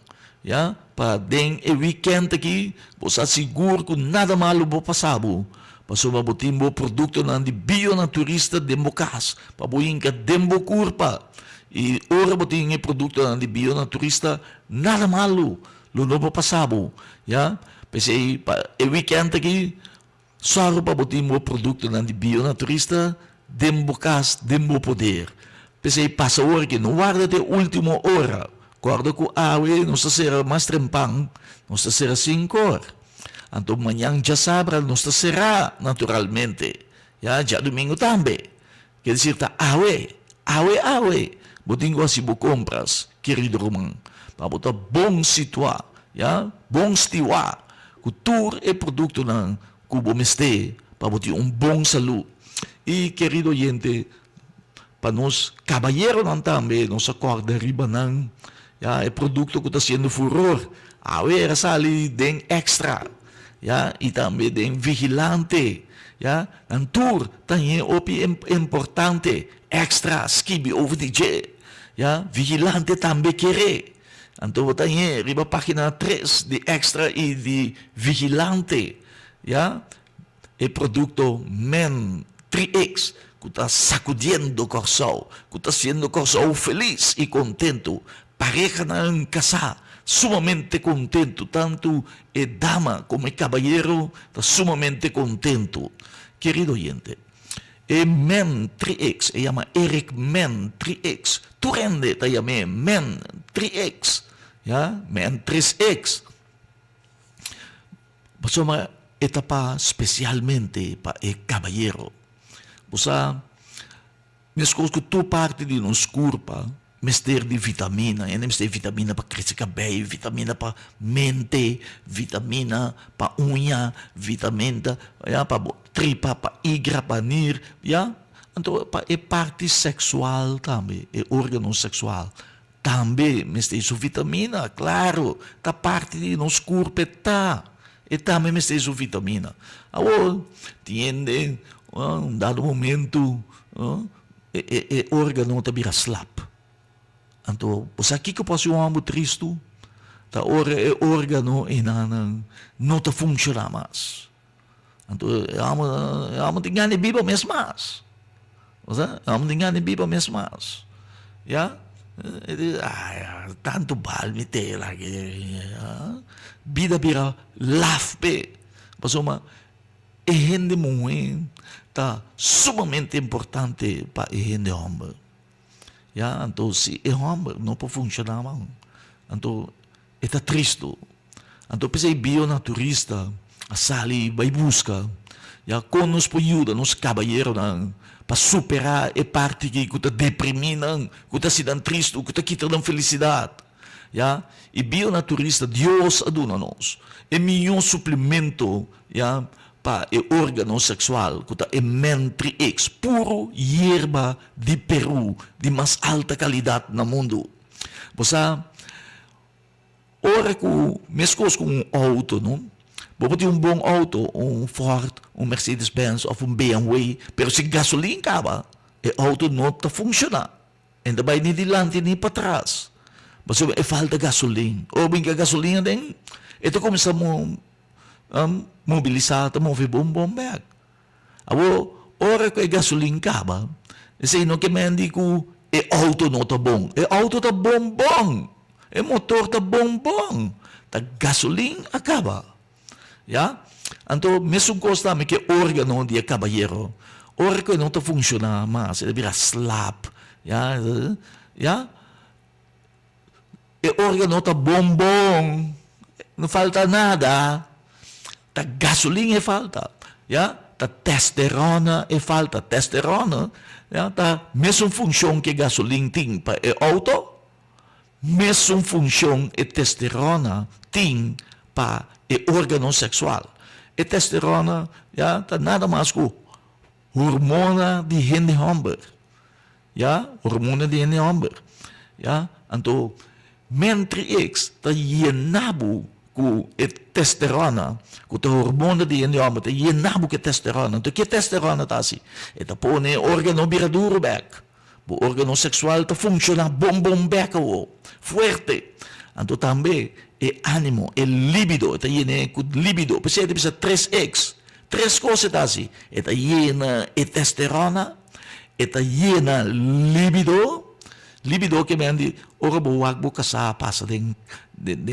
A: Para den e weekend aqui, você seguro que nada malo vai passar. Para mabutin mo produto ng bionaturista democas. Para buhin ka dembo kurpa. E ora butin yung produkto ng bionaturista nada malo. Luno pa pasabo. Kasi e weekend aqui, saro pa butin mo produkto ng bionaturista democas, dembo poder. Kasi passa hora que não guarda de última hora. acordo com awe, não será mais trempang, não será 5 horas. Então, manhã já sabra, não será naturalmente. Já domingo também. Quer dizer, tá awe. Botinho assim, bo compras, querido romano. Para botar bom situar, bom estiwar. Cultura é produto ng kubo meste, para botar bom saúde. E, querido gente, para nós, caballeiro não também, nós acorda riba ng, é produto que está sendo furor. Awe era sali den extra. E também den vigilante. Ang tour, também é importante. Extra, skibi over DJ. Vigilante também querer. Então, também, riba página 3 de extra e de vigilante. É produto men 3X, que está sacudindo o coração, que está sendo o coração feliz e contento. Pareja ng casar, sumamente contento, tanto a dama como o caballero está sumamente contento. Querido gente, e Men 3X, se llama Eric Men 3X, tu rende, te llame Men 3X, Men 3X. Basta uma etapa especialmente para o caballero. Basta, mesmo que tu parte de nos curpa, mister de vitamina, mister vitamina para crescer cabelo, vitamina para mente, vitamina para unha, vitamina para tripa, para igra, para nir, então é parte sexual também, é órgão sexual. Também, mister isso vitamina, claro, tá parte de nos corpo, tá. E também mister isso vitamina. Agora, tiende, dado momento, é órgão tá vira slap. Então, você aqui que eu posso um triste, tá órgão e não tá funciona mais. Então, amo tinggal ni biba mes mas. Você, amo tinggal ni biba mes mas. Tanto balmite lagi. Bida bira lafpe. Pasoma, e gente muito tá sumamente importante para o gente homem. Então, se é homem, não pode funcionar mais. Então, está triste. Então, pensei bionaturista, a sali vai buscar, com nos ajuda, nos caballeros, para superar a parte que está deprimindo, que está sendo triste, que está quitando felicidade. E bionaturista, Deus aduna-nos. É melhor suplemento, para o órgão sexual, que é Men3X, puro hierba de Peru, de mais alta qualidade no mundo. Você, ora que, mesmo com um auto, não? Você tem bom auto, Ford, Mercedes-Benz ou BMW, pero se gasolina acaba, o auto não está funcionando. Ainda vai nem dilante nem para trás. Você falta gasolina. Ou bem que a gasolina, ito começamos mobilizar, mover bom bag. Abo, ora que a gasolina acaba, se não que mendi que o auto não está bom. O auto está bom. O motor está bom. A gasolina acaba. Então, mesmo coisa que o órgão de caballero, o órgão não está funcionando mais, ele vira slap. O órgão não está bom. Não falta nada. A gasolina é falta. A testosterona é falta. Testosterona, tá mesma função que a gasolina tem para o auto, mesma função que a testosterona tem para o órgão sexual. A testosterona tá nada mais que hormona de gente homem. Hormona de gente homem. Então, Men3X está llenado com a testosterona, com a hormona de gente homem, está llenado com a testosterona. Então, que a testosterona está assim? Está pondo o órgão viraduro back. O órgão sexual está funcionando bom back, forte. Então, também, é ânimo, é libido, está lleno com libido. Você precisa 3X. 3 coisas está assim. Está llena a testosterona, está llena libido. Libido que me andi, ora buwag bu kasapa passa den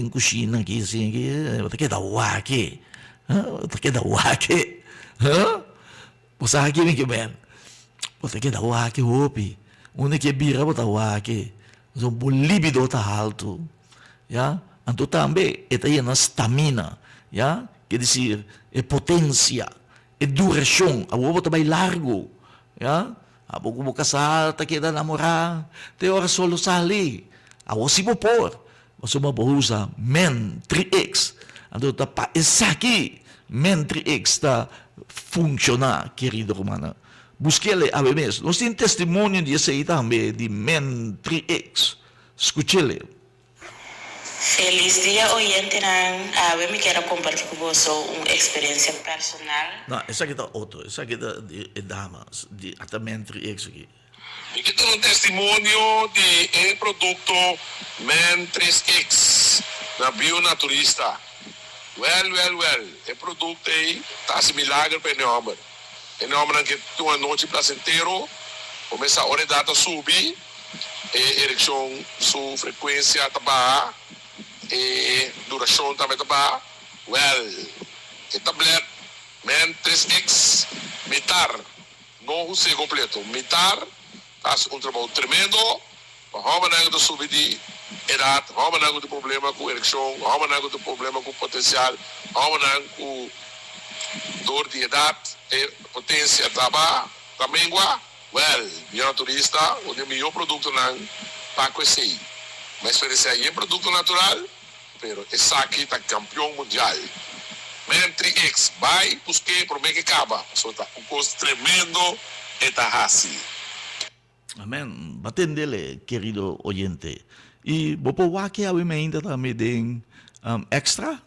A: kusina aqui assim, aqui, que da wake. Que da wake. Você aqui vem que ben. Você que da wake hopi. Uma que bira bota wake. So, o libido tá alto. Ya? Anto também, esta é a stamina. Ya? Quer dizer, é potência, é duração. A boa também largo. Ya? A boa casal, tá queda namorar. Tem hora solo sali. A boa se por. Você uma boa usa men 3x. Anto tá pa essa aqui. Men 3x tá funcionar, querido Romana. Busquele a mesmo. Nós temos testemunho de esse também, de Men 3X. Escute-le.
H: Feliz dia, oyente. Eu me quero compartilhar com você uma experiência personal.
A: Não, essa aqui é outro. Essa aqui é damas, de até Men 3X aqui.
E: Aqui tem um testemunho de produto Men 3X na Bionaturista. Well. O produto aí tá se milagre para o homem. O homem que tem uma noite placenteiro, começa a hora data subir, ereção, sua frequência tá baixa, duração também tá baixa. Well, o tablet Men 3X, mitar, não usei completo, mitar, faz um trabalho tremendo, homem não subir de idade, homem não tem problema com ereção, homem não tem problema com potencial, homem não com dor de idade, potência também igual. Well, Bionaturista, o melhor produto não para conhecer. Mas experiência é produto natural, pero esse aqui está campeão mundial. Men 3X, vai buscar por bem que acaba. Só tá um custo tremendo e tá assim.
A: Amém. Batendele, querido oyente. E bopo wake a ainda também tem extra,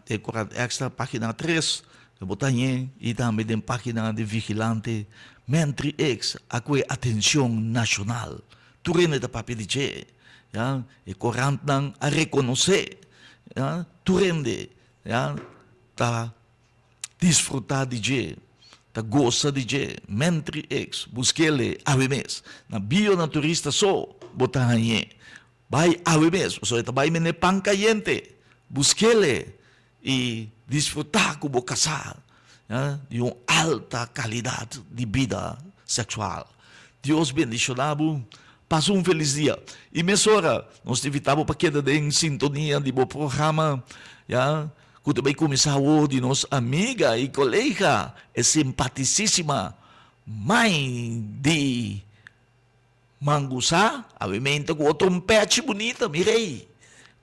A: extra página 3, botanhe e também tem página de vigilante, Men 3X, a atenção nacional. Turene da papel de che, ya, e corrente a reconhecer, ya, turende, ya, tá desfrutar de che. Ta gosta de je, Men 3X, busquele ave mes. Na Bionaturista só, botanhe. Vai ave mes, so ita vai mene pang caliente. Busquele e desfrutar com o casal, de uma alta qualidade de vida sexual. Deus bendicionado. Passa um feliz dia. E mesora, nós te invitamos para quedar em sintonia de bom programa, ya. Que também começar hoje, nossa amiga e colega, é simpaticíssima, mãe de Mangusá, obviamente com o trompete bonita, mirei,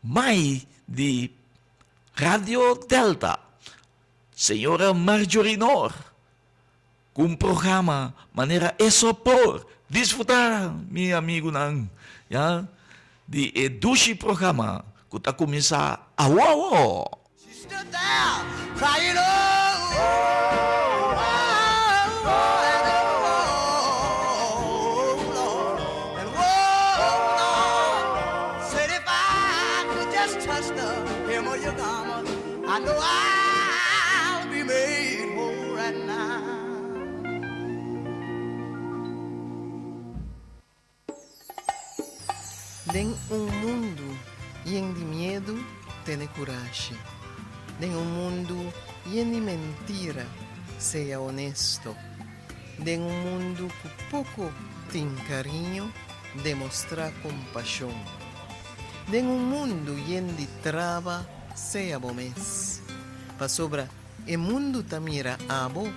A: mãe de Rádio Delta, senhora Marjorie Nor, com um programa, maneira por desfrutar, meu amigo, ya, de eduche programa, que está começar a uau.
G: Stood there crying, oh, oh, Lord, and Lord, said if I could just touch the hem of your garment, I know I'll be made whole right now.
I: Em mundo lleno de medo, tem coragem. Em mundo lleno de mentira, seja honesto. Em mundo que pouco tem carinho, demonstra compaixão. Em mundo lleno de trava, seja bom mês. Para sobra, o mundo tamira abo,